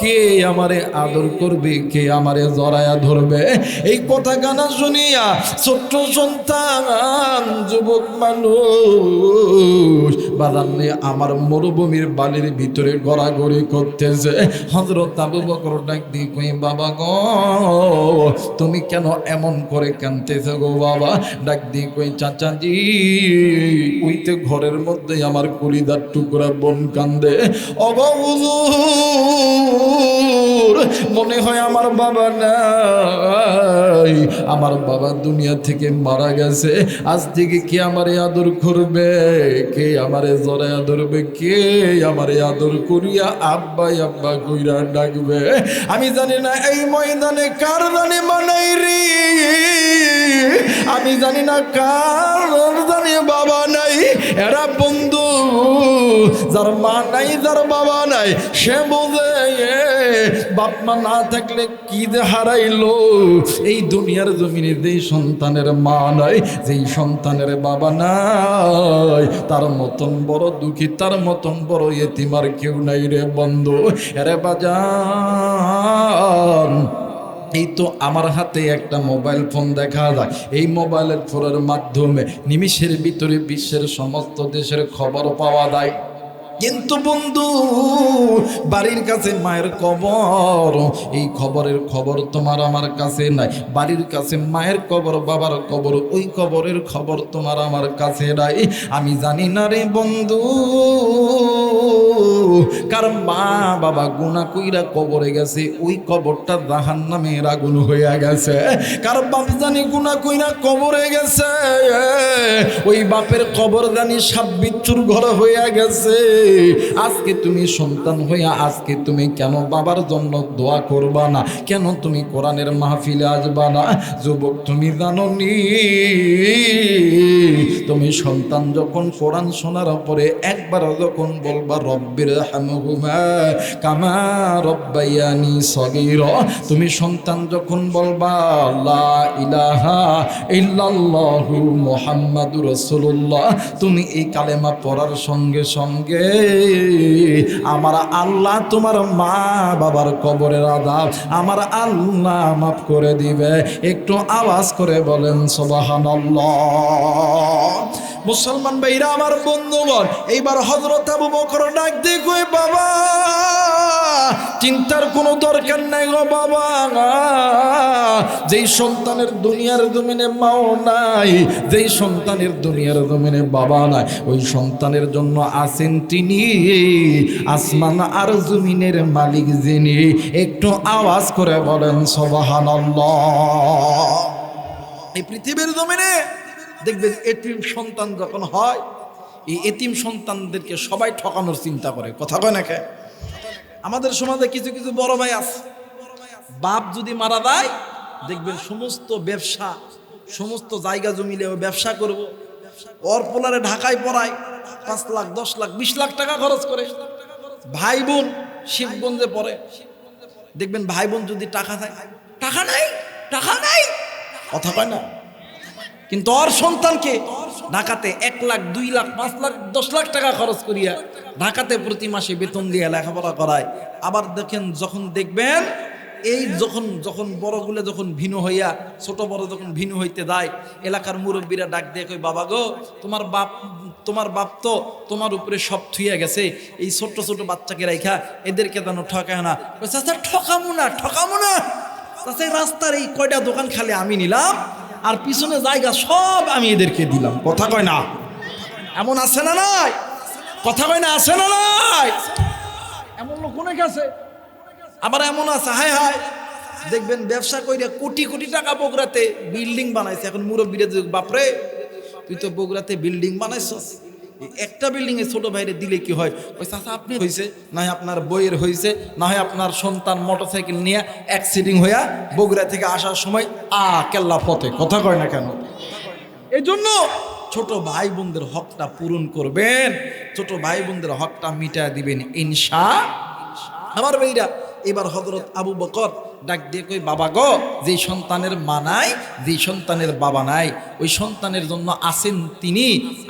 কে আমারে আদর করবে, কে আমারে জড়ায়া ধরবে? এই কথা গানা শুনিয়া ছোট্ট সন্তান যুবক মানুষ বাজানে আমার মরুভূমির বালির ভিতরে গড়াগড়ি করতেছে। হযরত আবু বকর ডাক দিয়ে কই, বাবা গো তুমি কেন এমন করে কাঁদতেছ গো বাবা? ডাক দিয়ে কই, চাচাজি ওইতে ঘরের মধ্যে আমার কলিজার টুকরা বোন কান্দে। ওগো হুজুর মনে হয় আমার বাবা নাই, আমার বাবা দুনিয়া থেকে মারা গেছে। আজ থেকে কে আমারে আদর করবে, কে আমারে জড়ায়া ধরবে, কে আমারে আদর করিয়া আব্বা আব্বা কইরা ডাকবে? আমি জানি না এই ময়দানে কার জানে বানাই রে, আমি জানি না কার জানে বাবা নাই। এরা বন্ধু যার মা নাই, যার বাবা নাই, সে বোঝে বাপ মা না থাকলে কি যে হারাইলো। এই দুনিয়ার জমিনে যেই সন্তানের মা নাই, যেই সন্তানের বাবা নাই, তার মতন বড় দুঃখী, তার মতন বড় এতিম আর কেউ নাই রে বন্ধু। এরে বাজান, এই তো আমার হাতে একটা মোবাইল ফোন দেখা যায়। এই মোবাইলের ফোনের মাধ্যমে নিমিষের ভিতরে বিশ্বের সমস্ত দেশের খবর পাওয়া যায়। কিন্তু বন্ধু বাড়ির কাছে মায়ের কবর, এই খবরের খবর তোমার আমার কাছে নাই। বাড়ির কাছে মায়ের কবর, বাবার কবর, ওই কবরের খবর তোমার আমার কাছে নাই। আমি জানি না রে বন্ধু কার মা বাবা গুনাহ কইরা কবরে গেছে, ওই কবরটা জাহান্নামের আগুন হইয়া গেছে। কার বাপ জানি গুনাহ কইরা কবরে গেছে, ওই বাপের কবর জানি সাপ বিচ্ছুর ঘর হইয়া গেছে। আজকে তুমি সন্তান হইয়া আজকে তুমি কেন বাবার জন্য দোয়া করবা না? কেন তুমি কোরআনের মাহফিলে আসবা না? যুবক তুমি জানো নি, তুমি সন্তান যখন কোরআন শোনার পরে একবার যখন বলবা রব্বির হামহুমা কামা রব্বায়ানি সগীরা, তুমি সন্তান যখন বলবা লা ইলাহা ইল্লাল্লাহু মুহাম্মাদুর রাসূলুল্লাহ, তুমি এই কালেমা পড়ার সঙ্গে সঙ্গে আমার আল্লাহ তোমার মা বাবার কবরের আযাব আমার আল্লাহ মাফ করে দিবে। একটু আওয়াজ করে বলেন সুবহানাল্লাহ। মুসলমান ভাইরা আমার বন্ধুগণ, এইবার হযরত আবু বকর ডাক দিয়ে কই, বাবা চিন্তার কোনো দরকার নাই গো বাবা। যেই সন্তানের দুনিয়ার জমিনে মাও নাই, যেই সন্তানের দুনিয়ার জমিনে বাবা নাই, ওই সন্তানের জন্য আছেন তিনি আসমান আর জমিনের মালিক যিনি। একটু আওয়াজ করে বলেন সুবহানাল্লাহ। এই পৃথিবীর জমিনে দেখবেন এতিম সন্তান যখন হয়, এই এতিম সন্তানদেরকে সবাই ঠকানোর চিন্তা করে। কথা কয় না কে? আমাদের সমাজে কিছু কিছু বড় ভাই আছে, বাপ যদি মারা যায় দেখবেন সমস্ত ব্যবসা, সমস্ত জায়গা জমিলে ব্যবসা করব, ওর পোলারে ঢাকায় পড়ায় 5 লাখ 10 লাখ 20 লাখ টাকা খরচ করে। ভাই বোন শিবগঞ্জে পড়ে, দেখবেন ভাই বোন যদি টাকা থাকে, টাকা নাই টাকা নাই, কথা কয় না? কিন্তু ওর সন্তানকে ঢাকাতে 1 লাখ 2 লাখ 5 লাখ 10 লাখ টাকা খরচ করিয়া ঢাকাতে প্রতি মাসে বেতন দিয়ে লেখাপড়া করায়। আবার দেখেন যখন দেখবেন এই যখন যখন বড়গুলো যখন ভিন্ন হইয়া ছোট বড় যখন ভিন্ন হইতে যায়, এলাকার মুরব্বীরা ডাক দিয়ে কই, বাবা গো তোমার বাপ তো তোমার উপরে সব থুইয়া গেছে, এই ছোট ছোট বাচ্চাকে রাইখা এদেরকে যেন ঠকায় না। চাচা ঠকামো না চাচা, রাস্তার এই কয়টা দোকান খালি আমি নিলাম আর পিছনে জায়গা সব আমি এদেরকে দিলাম। কথা কয় না? এমন আছে না নাই? কথা কয় না আছে না নাই? এমন লোক অনেক আছে। আবার এমন আছে হায় হায় দেখবেন ব্যবসা কইরা কোটি কোটি টাকা বগুড়াতে বিল্ডিং বানাইছে। এখন মুরব্বীরা বাপরে তুই তো বগুড়াতে বিল্ডিং বানাইছস, একটা বিল্ডিং এ ছোট ভাইরে দিলে কি হয়, ওই চাচা আপনি হয়েছে, না হয় আপনার বইয়ের হয়েছে, না হয় আপনার সন্তান মোটরসাইকেল নিয়ে অ্যাক্সিডেন্ট হইয়া বগুড়া থেকে আসার সময় কেল্লা ফতে, কথা কয় না কেন? এই জন্য ছোট ভাই বোনদের হকটা পূরণ করবেন, ছোট ভাই বোনদের হকটা মিটায় দিবেন আমার ভাইরা। এবার হযরত আবু বকর ডাক দিয়ে কই, বাবা গো, যেই সন্তানের মা নাই, যেই সন্তানের বাবা নাই, ওই সন্তানের জন্য আছেন তিনি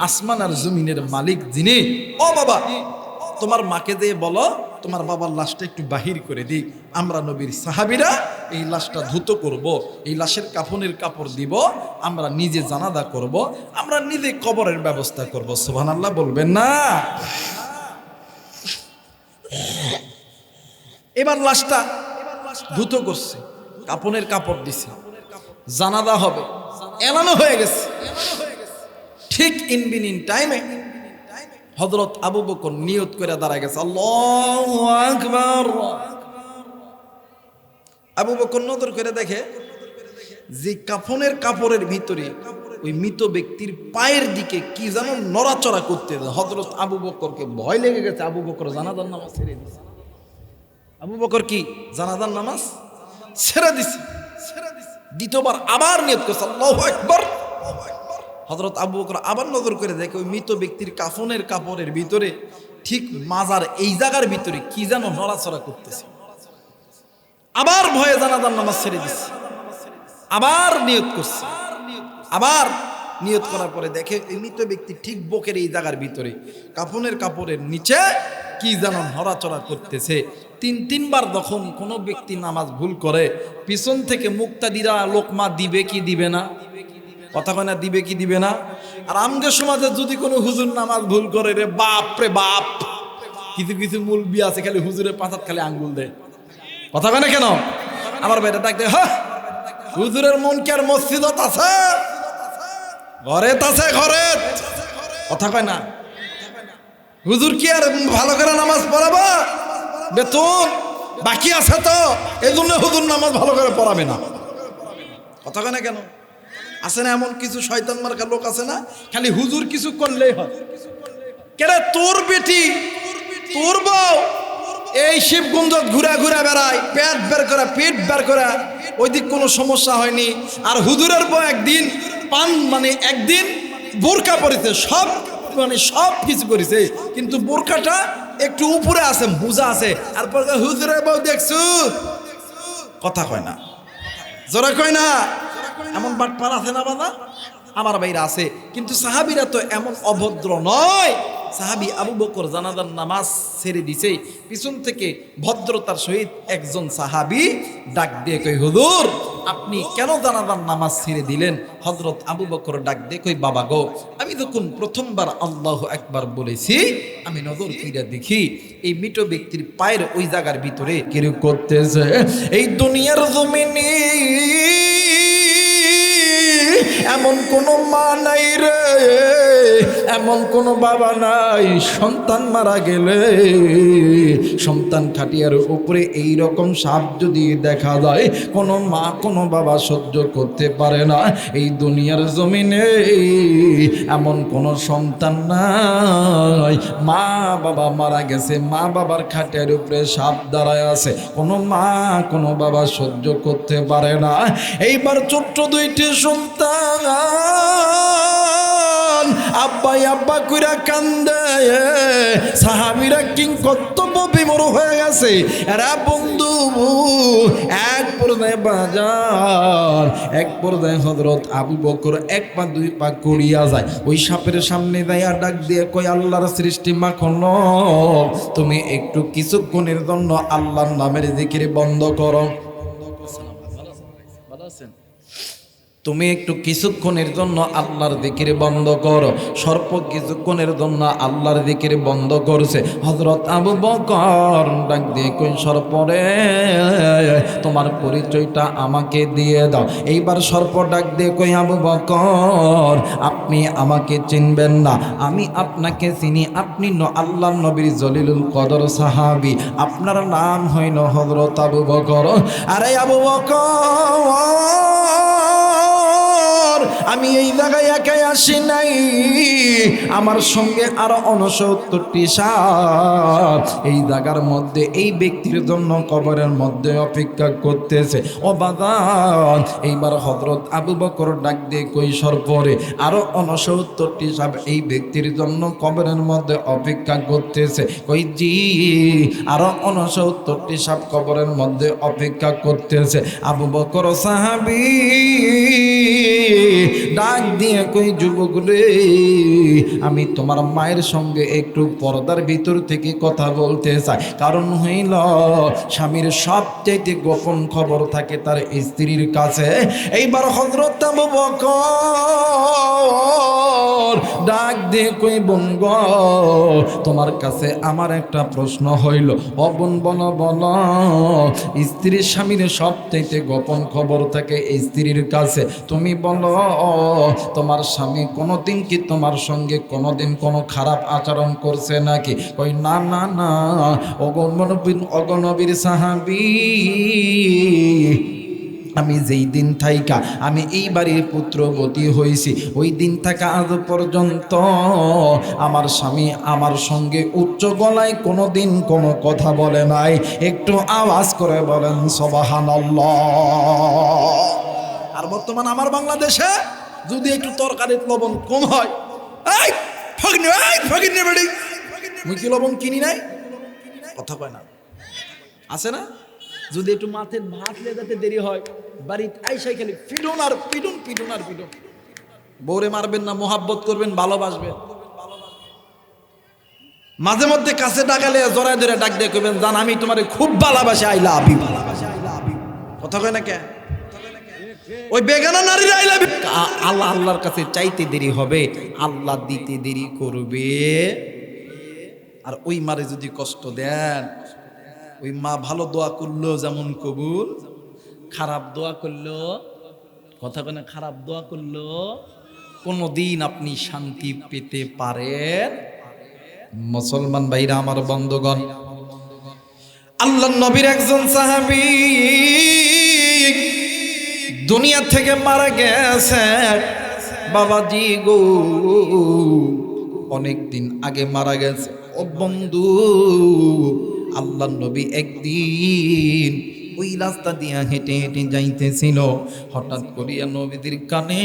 আসমান আর জমিনের মালিক যিনি। ও বাবা, তোমার মাকে দিয়ে বলো তোমার বাবার লাশটা একটু বাহির করে দিই, আমরা নবীর সাহাবীরা এই লাশটা ধুত করব, এই লাশের কাফনের কাপড় দিব, আমরা নিজে জানাজা করব, আমরা নিজে কবরের ব্যবস্থা করব। সুবহানাল্লাহ বলবেন না? এবার লাশটা ধুত করছে, কাফনের কাপড় দিছে, জানাজা হবে, এলানো হয়ে গেছে। ঠিক ইন টাইমে হযরত আবু বকর নিয়ত করে দাঁড়ায় গেছে, আল্লাহু আকবার। আবু বকর নজর করে দেখে যে কাফনের কাপড়ের ভিতরে ওই মৃত ব্যক্তির পায়ের দিকে কি যেন নড়াচড়া করতে। হযরত আবু বকরকে ভয় লেগে গেছে। আবু বকর জানাজার নামাজ ছেড়ে দিছে। আবু বকর কি জানাজার নামাজ ছেড়ে দিছে। দ্বিতীয়বার আবার নিয়ত করছে, আল্লাহু আকবার। হযরত আবু বকর আবার নজর করে দেখে ওই মৃত ব্যক্তির কাফনের কাপড়ের ভিতরে ঠিক মাজার এই জায়গার ভিতরে কি যেন নড়াচড়া করতেছে। আবার ভয়ে জানাজার নামাজ ছেড়ে দিচ্ছে, আবার নিয়ত করছে। আবার নিয়ত করার পরে দেখে এই মৃত ব্যক্তি ঠিক বুকের এই জায়গার ভিতরে কাফনের কাপড়ের নিচে কি যেন নড়াচড়া করতেছে। তিনবার যখন কোনো ব্যক্তি নামাজ ভুল করে, পিছন থেকে মুক্তাদিরা লোকমা দিবে কি দিবে না, কথা কয় না, দিবে কি দিবে না? আর আমগো সমাজে যদি কোনো হুজুর নামাজ ভুল করে, রে বাপ রে বাপ, কিছু কিছু মুলবি আছে খালি হুজুরের পাঁচাত খালি আঙ্গুল দেয়, কথা কয় না কেন? আমার ভাইটা ডাকতে, হ্যাঁ হুজুরের মন কি আর মসজিদত আছে? ঘরে আছে, ঘরে, কথা কয় না। হুজুর কি আর ভালো করে নামাজ পড়াবা? বেতন বাকি আছে তো, এই জন্য হুজুর নামাজ ভালো করে পড়াবে না, কথা কয় না কেন? আছে না এমন কিছু শয়তান মার্কা লোক আছে না, খালি হুজুর কিছু করলেই হয়। কেরে তোর বেটি, তোর বউ এই শিবগঞ্জ ঘুরা ঘুরা বেড়ায়, পেট বের করে, পেট বের করে, ওই দিক কোনো সমস্যা হয়নি। আর হুজুরের বউ একদিন একদিন বোরকা পরেছে, সব কিছু করেছে, কিন্তু বোরকাটা একটু উপরে আছে, বোঝা আছে। আর হুজুরের বউ দেখছু, কথা কয় না, জোরে কয় না। এমন বাটপার আছে না বাবা? আমার ভাইরা আছে। কিন্তু সাহাবীরা তো এমন অভদ্র নয়। সাহাবী আবু বকর জানাজার নামাজ ছেড়ে দিছে, পিছন থেকে ভদ্রতার সহিত একজন সাহাবী ডাক দিয়ে কই, হুজুর আপনি কেন জানাজার নামাজ ছেড়ে দিলেন? হযরত আবু বকর ডাক দিয়ে কই, বাবা গো, আমি যখন প্রথমবার আল্লাহু আকবার বলেছি, আমি নজর কইরা দেখি এই মৃত ব্যক্তির পায়ের ওই জায়গার ভিতরে কেউ করতেছে। এই দুনিয়ার জমিনে এমন কোন মা নাই রে, এমন কোন বাবা নাই, সন্তান মারা গেলে সন্তান খাটিয়ার উপরে এই রকম সাপ যদি দেখা যায়, কোনো মা কোনো বাবা সহ্য করতে পারে না। এই দুনিয়ার জমিনে এমন কোন সন্তান নাই, মা বাবা মারা গেছে, মা বাবার খাটিয়ার উপরে সাপ দাঁড়ায় আছে, কোনো মা কোনো বাবা সহ্য করতে পারে না। এইবার ছোট্ট দুইটি সন্তান আব্বাই আব্বা কইরা কান্দে, সাহাবীরা কিং কর্তব্য বিমর হয়ে গেছে। এরা বন্ধু এক পর্যায়ে বাজার, এক পর্যায়ে হযরত আবু বকর এক পা দুই পা করিয়া যায়, ওই সাপের সামনে যাইয়া ডাক দিয়ে কই, আল্লাহর সৃষ্টি মাখন, তুমি একটু কিছুক্ষণের জন্য আল্লাহর নামের জিকির বন্ধ করো। তুমি একটু কিছুক্ষণের জন্য আল্লাহর জিকির বন্ধ করো। সর্প কিছুক্ষণের জন্য আল্লাহর জিকির বন্ধ করছে। হযরত আবু বকর ডাক দিয়ে কই, সর্পরে তোমার পরিচয়টা আমাকে দিয়ে দাও। এইবার সর্প ডাক দিয়ে কই, আবু বকর আপনি আমাকে চিনবেন না, আমি আপনাকে চিনি, আপনি আল্লাহর নবীর জলিলুল কদর সাহাবী, আপনার নাম হইল হযরত আবু বকর। আরে আবু বকর, আমি এই জায়গায় একাই আসি নাই, আমার সঙ্গে আরো 69টি সাপ এই জায়গার মধ্যে এই ব্যক্তির জন্য কবরের মধ্যে অপেক্ষা করতেছে। ও বাদান, এইবার হযরত আবু বকর ডাক দিয়ে কৈশোর পরে আরো 69টি সাপ এই ব্যক্তির জন্য কবরের মধ্যে অপেক্ষা করতেছে। কই জি, আরো 69টি সাপ কবরের মধ্যে অপেক্ষা করতেছে। আবু বকর সাহাবী ডাক দিয়ে কই, যুবক রে, আমি তোমার মায়ের সঙ্গে একটু পর্দার ভিতর থেকে কথা বলতে চাই। কারণ হইল স্বামীর সবচেয়ে গোপন খবর থাকে তার স্ত্রীর কাছে। এইবার হযরত আবু বকর ডাক দিয়ে কই, বোন গো, তোমার কাছে আমার একটা প্রশ্ন হইল। ও বোন, বলো বলো। স্ত্রীর স্বামীর সবচেয়ে গোপন খবর থাকে স্ত্রীর কাছে, তুমি বলো তোমার স্বামী কোনোদিন কি তোমার সঙ্গে কোনোদিন কোনো খারাপ আচরণ করছে নাকি? কই না না না, অগণবীর সাহাবী, আমি যেই দিন থাইকা আমি এই বাড়ির পুত্রবতী হয়েছি ওই দিন থেকে আজ পর্যন্ত আমার স্বামী আমার সঙ্গে উচ্চ গলায় কোনোদিন কোনো কথা বলে নাই। একটু আওয়াজ করে বলেন সুবহানাল্লাহ। আর বর্তমান আমার বাংলাদেশে যদি একটু তরকারির লবণ কম হয়, এই ফকির বেড়ি মুই কি লবণ কিনি নাই, কথা কয় না, আছে না? যদি একটু মাছের ভাত লেদাতে দেরি হয়, বাড়িতে আইসাই খালি পিটুন আর পিটুন, পিটুন আর পিটুন। বউরে মারবেন না, মোহাব্বত করবেন, ভালোবাসবেন। মাঝে মধ্যে কাছে ডাকালে জড়ায় ধরে ডাক দিয়ে কইবেন, জান আমি তোমারে খুব ভালোবাসি, আই লাভ ইউ। কথা কয় না কে? ওই বেগানা নারীর আই লাভ ইউ। আল্লাহ আল্লাহর কাছে চাইতে দেরি হবে, আল্লাহ দিতে দেরি করবে। আর ওই মারে যদি কষ্ট দেন, ওই মা ভালো দোয়া করলো যেমন কবুল, খারাপ দোয়া করলো, কথা কেন, খারাপ দোয়া করলো কোনদিন আপনি শান্তি পেতে পারেন? মুসলমান ভাইরা আমার, বন্ধুগণ, আল্লাহর নবীর একজন সাহাবী দুনিয়া থেকে মারা গেছে। বাবাজি গো, অনেক দিন আগে মারা গেছে। ও বন্ধু, আল্লাহর নবী একদিন ওই রাস্তা দিয়া হেঁটে হেঁটে যাইতেছিল, হঠাৎ করিয়া নবীদের কানে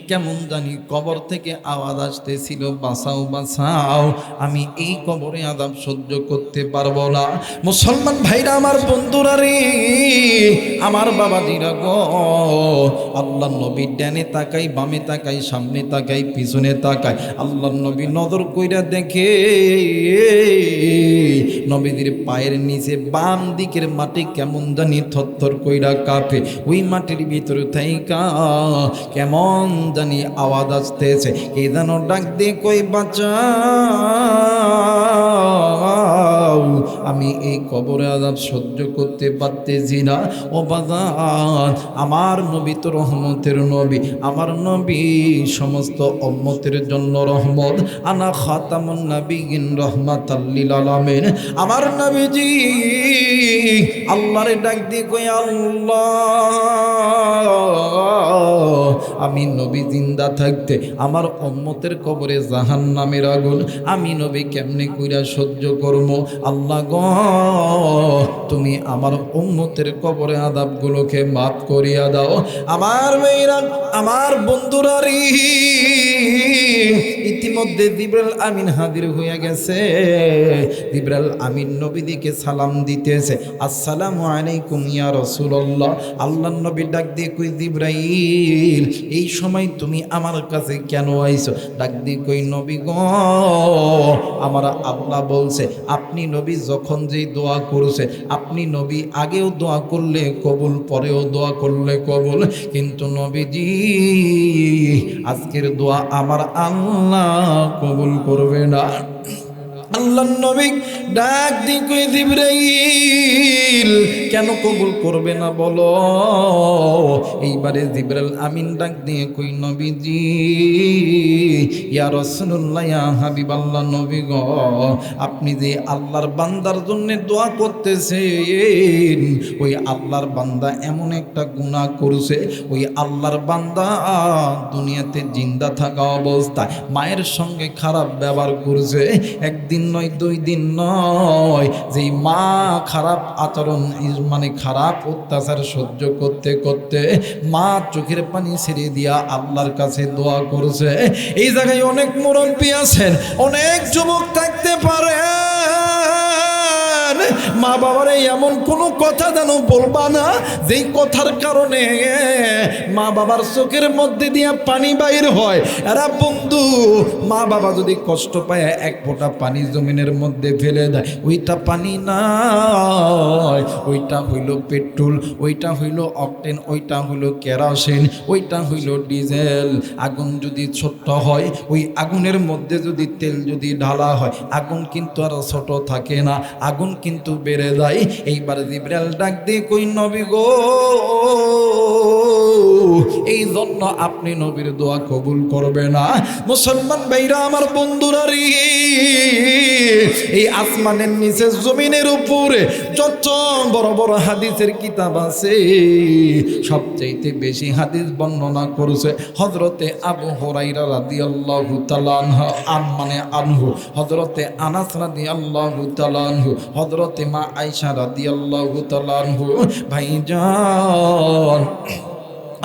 কেমন জানি কবর থেকে আওয়াজ আসতেছিল, বাঁচাও বাঁচাও, আমি এই কবরে আযাব সহ্য করতে পারবো না। মুসলমান ভাইরা আমার, বন্ধুরা রে, আমার বাবাজিরা গো, আল্লাহর নবী ডানে তাকাই, বামে তাকাই, সামনে তাকাই, পিছনে তাকাই, আল্লাহর নবী নজর কইরা দেখে নবীদের পায়ের নিচে বাম দিকের মাটি কেমন জানি থরথর কইরা কাঁপে। ওই মাটির ভিতরে থাইকা কেমন জানি আওয়াজ আসতেছে, কে যেন ডাক দিয়ে কই, বাঁচাও, আমি এই কবরে আযাব সহ্য করতে পারতেছি না। ও বাজার, আমার নবী তো রহমতের নবী, আমার নবী সমস্ত উম্মতের জন্য রহমত, আনা খাতামুন নাবিয়িন রাহমাতাল লিল আলামিন। আমার নবীজি আল্লাহরে ডাক দিয়ে কই, আল্লাহ, আমি নবী জিন্দা থাকতে আমার উম্মতের কবরে জাহান্নামের আগুন আমি নবী কেমনে কইরা সহ্য করব? আল্লাহ গো, তুমি আমার উম্মতের কবরে আযাবগুলোকে মাফ করিয়া দাও। আমার মেয়েরা, আমার বন্ধুরা রে, ইতিমধ্যে জিবরাইল আমিন হাজির হইয়া গেছে। জিবরাইল আমিন নবীদিকে সালাম দিতেছে, আসসালামু আলাইকুম ইয়া রাসূলুল্লাহ। আল্লাহর নবী ডাক দিয়ে কই, জিবরাইল, এই সময় তুমি আমার কাছে কেন আইছো? ডাক দিয়ে কই, নবী গো, আমার আল্লাহ বলছে আপনি নবী যখন যেই দোয়া করছে, আপনি নবী আগেও দোয়া করলে কবুল, পরেও দোয়া করলে কবুল, কিন্তু নবীজি আজকের দোয়া আমার আল্লাহ কবুল করবে না। আল্লাহর নবী ডাক দিয়ে কই জিবরাইল কেন কবুল করবে না বলো। এইবারে জিবরাইল আমিন ডাক দিয়ে কই নবীজি ইয়া রাসূলুল্লাহ ইয়া হাবিবাল্লাহ নবী গো আপনি যে আল্লাহর বান্দার জন্য দোয়া করতেছেন ওই আল্লাহর বান্দা এমন একটা গুনাহ করছে ওই আল্লাহর বান্দা দুনিয়াতে জিন্দা থাকা অবস্থায় মায়ের সঙ্গে খারাপ ব্যবহার করছে। একদিন নয় দুই দিন নয়, যেই মা খারাপ আচরণ মানে খারাপ অত্যাচার সহ্য করতে করতে মা চোখের পানি ছেড়ে দিয়া আল্লাহর কাছে দোয়া করছে। এই জায়গায় অনেক মুরব্বী আছেন, অনেক যুবক থাকতে পারে, মা বাবার এমন কোনো কথা যেন বলবা না যেই কথার কারণে মা বাবার চোখের মধ্যে দিয়ে পানি বাইর হয়। এরা বন্ধু মা বাবা যদি কষ্ট পায় এক ফোঁটা পানি জমিনের মধ্যে ফেলে দেয়, ওইটা পানি না, ওইটা হইল পেট্রোল, ওইটা হইল অকটেন, ওইটা হইল কেরোসিন, ওইটা হইল ডিজেল। আগুন যদি ছোট্ট হয় ওই আগুনের মধ্যে যদি তেল যদি ঢালা হয় আগুন কিন্তু আর ছোট থাকে না, আগুন কিন্তু বেড়ে যায়। এইবার জিবরাইল ডাক দিয়ে কই নবী গো এই জন্য আপনি নবীর দোয়া কবুল করবে না। মুসলমান ভাইরা আমার বন্ধুরা রে, এই আসমানের নিচে জমিনের উপরে যত বড় বড় হাদিসের কিতাব আছে সবচাইতে বেশি হাদিস বর্ণনা করেছে হযরতে আবু হুরায়রা রাদিয়াল্লাহু তাআলা আনহু, হযরতে আনাস রাদিয়াল্লাহু তাআলা আনহু, হযরতে মা আয়েশা রাদিয়াল্লাহু তাআলা আনহু। ভাইজান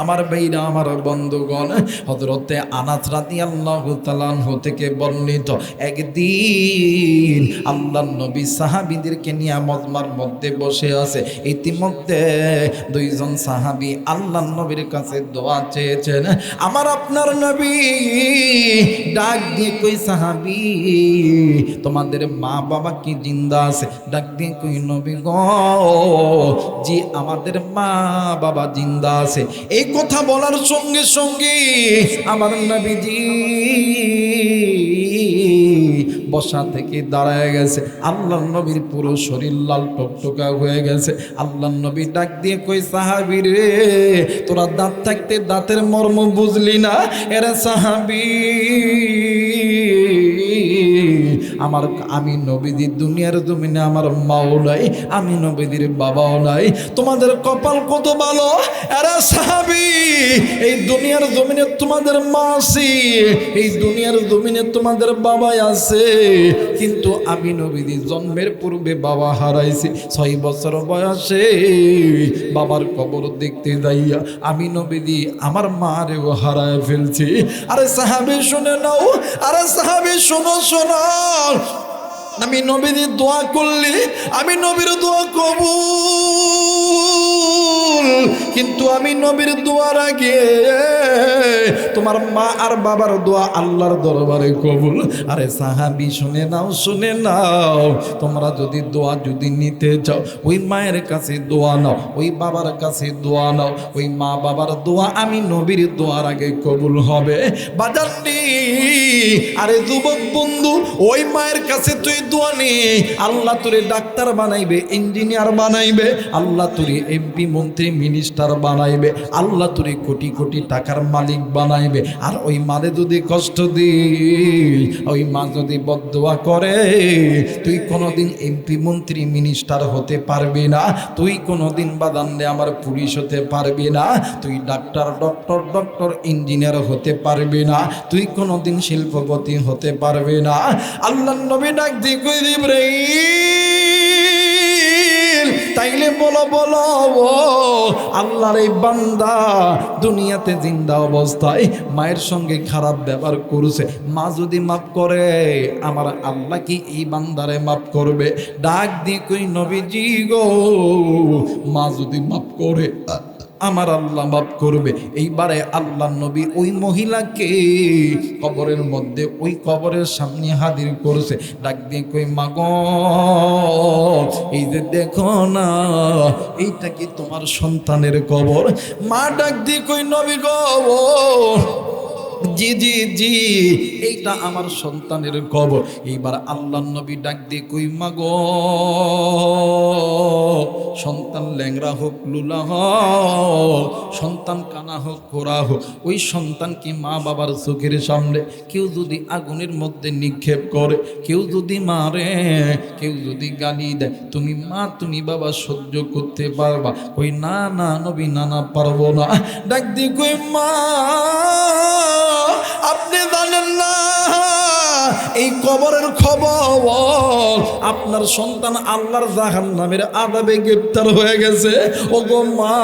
আমার ভাইরা আমার বন্ধুগণ, হযরতে আনাস রাদিয়াল্লাহু তাআলা আনহু থেকে বর্ণিত একদিন আল্লাহর নবী সাহাবীদেরকে নিয়ে মজমার মধ্যে বসে আছে। ইতিমধ্যে দুইজন সাহাবী আল্লাহর নবীর কাছে দোয়া চেয়েছেন। আমার আপনার নবী ডাক দিয়ে কই সাহাবী তোমাদের মা বাবা কি জিন্দা আছে? ডাক দিয়ে কই নবী গো জি আমাদের মা বাবা জিন্দা আছে। এই কথা বলার সঙ্গে সঙ্গে আমার নবীজি বসা থেকে দাঁড়ায় গেছে। আল্লাহর নবীর পুরো শরীর লাল টকটকা হয়ে গেছে। আল্লাহর নবী ডাক দিয়ে কই সাহাবী রে তোরা দাঁত থাকতে দাঁতের মর্ম বুঝলি না? এরা সাহাবী আমার, আমি নবীদের দুনিয়ার জমিনে আমার মাও নাই, আমি নবীদের বাবাও নাই, তোমাদের কপাল কত ভালো। এরা সাহাবী এই দুনিয়ার জমিনে তোমাদের মা আছে, এই দুনিয়ার জমিনে তোমাদের বাবাই আছে, কিন্তু আমি নবীদের জন্মের পূর্বে বাবা হারাইছি। 6 বছর বয়সে বাবার কবর দেখতে যাইয়া আমি নবীদি আমার মারেও হারায় ফেলছি। আরে সাহাবী শুনে নাও, আরে সাহাবী শোনো শোনো, আমি নবীর দোয়া করলে আমি নবীর দোয়া কবুল, কিন্তু আমি নবীর দোয়ার আগে তোমার মা আর বাবার দোয়া আল্লাহর দরবারে কবুল। আরে সাহাবী শুনে নাও শুনে নাও, তোমরা যদি দোয়া যদি নিতে চাও ওই মায়ের কাছে দোয়া নাও, ওই বাবার কাছে দোয়া নাও, ওই মা বাবার দোয়া আমি নবীর দোয়ার আগে কবুল হবে। বাজারটি আরে যুবক বন্ধু ওই মায়ের কাছে তুই দোয়া নে, আল্লাহ তোরে ডাক্তার বানাইবে, ইঞ্জিনিয়ার বানাইবে, আল্লাহ তোরে এমপি মন্ত্রী মিনিস্টার বানাইবে, আল্লাহ তোরে কোটি কোটি টাকার মালিক বানাইবে। আর ওই মারে যদি কষ্ট দিই, ওই মা যদি বদদোয়া করে, তুই কোনোদিন এমপি মন্ত্রী মিনিস্টার হতে পারবি না, তুই কোনোদিন বাদান্নে আমার পুলিশ হতে পারবি না, তুই ডক্টর ইঞ্জিনিয়ার হতে পারবি না, তুই কোনোদিন শিল্পপতি হতে পারবি না। আল্লাহর নবী ডাক দিয়ে কই জিবরাইল তাইলে বলো বলো আল্লাহর এই বান্দা দুনিয়াতে জিন্দা অবস্থায় মায়ের সঙ্গে খারাপ ব্যবহার করেছে, মা যদি মাফ করে আমার আল্লাহ কি এই বান্দারে মাফ করবে? ডাক দিয়ে কই নবীজি গো মা যদি মাফ করে আমার আল্লাহ মাফ করবে। এইবারে আল্লাহ নবী ওই মহিলাকে কবরের মধ্যে ওই কবরের সামনে হাজির করেছে। ডাক দিয়ে কই মা গো এই যে দেখো না এইটা কি তোমার সন্তানের কবর? মা ডাক দিয়ে কই নবী গো জি জি জি, এইটা আমার সন্তানের কবর। এইবার আল্লাহর নবী ডাক দিয়ে কই মাগো, সন্তান ল্যাংরা হোক লুলা হোক, সন্তান কানা হোক খোরা হোক, ওই সন্তানকে মা বাবার চোখের সামনে কেউ যদি আগুনের মধ্যে নিক্ষেপ করে, কেউ যদি মারে, কেউ যদি গালি দেয়, তুমি মা তুমি বাবা সহ্য করতে পারবা? কই না না নবী, না না পারবো না। ডাক দিয়ে কই মা, আপনি জানেন না এই কবরের খবর, আপনার সন্তান আল্লাহর জাহান্নামের আযাবে গ্রেফতার হয়ে গেছে। ও গো মা,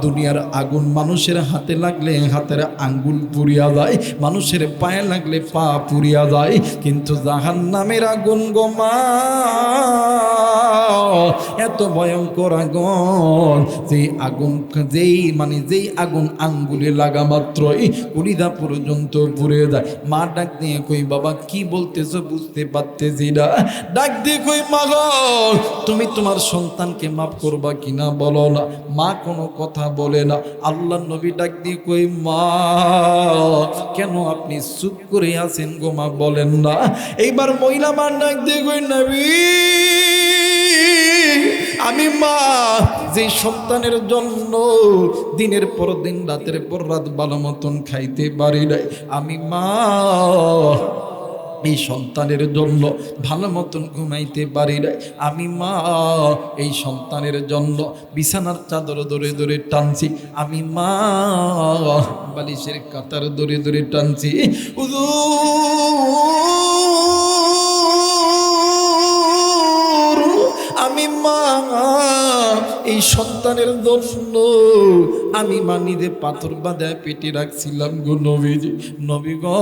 দুনিয়ার আগুন মানুষের হাতে লাগলে হাতের আঙ্গুল পুড়িয়া যায়, মানুষের পায়ে লাগলে পা পুড়িয়া যায়, কিন্তু জাহান্নামের আগুন গো মা এত ভয়ঙ্কর আগুন, যেই আগুন যেই আগুন আঙ্গুলে লাগা মাত্রই কলিজা পর্যন্ত পুড়ে যায়। মা ডাক দিয়ে কই বাবা কি বলতেছো বুঝতে পারতেছি না। ডাক দিয়ে কই মা গো, তুমি তোমার সন্তানকে মাফ করবা কিনা বলো না। মা কোনো কথা বলে না। আল্লাহর নবী ডাক দিয়ে কই মা, কেন আপনি চুপ করে আছেন গো মা, বলেন না। এইবার মহিলা মা ডাক দিয়ে কই নবী, আমি মা যে সন্তানের জন্য দিনের পর দিন রাতের পর রাত ভালো মতন খাইতে পারি নাই, আমি মা এই সন্তানের জন্য ভালো মতন ঘুমাইতে পারি নাই, আমি মা এই সন্তানের জন্য বিছানার চাদর ধরে ধরে টানছি, আমি মা বালিশের কাতার ধরে ধরে টানছি। আমি মা এই সন্তানের জন্য আমি মা নিজে পাথর বাঁধা পেটে রাখছিলাম গো নবীজি। নবী গো,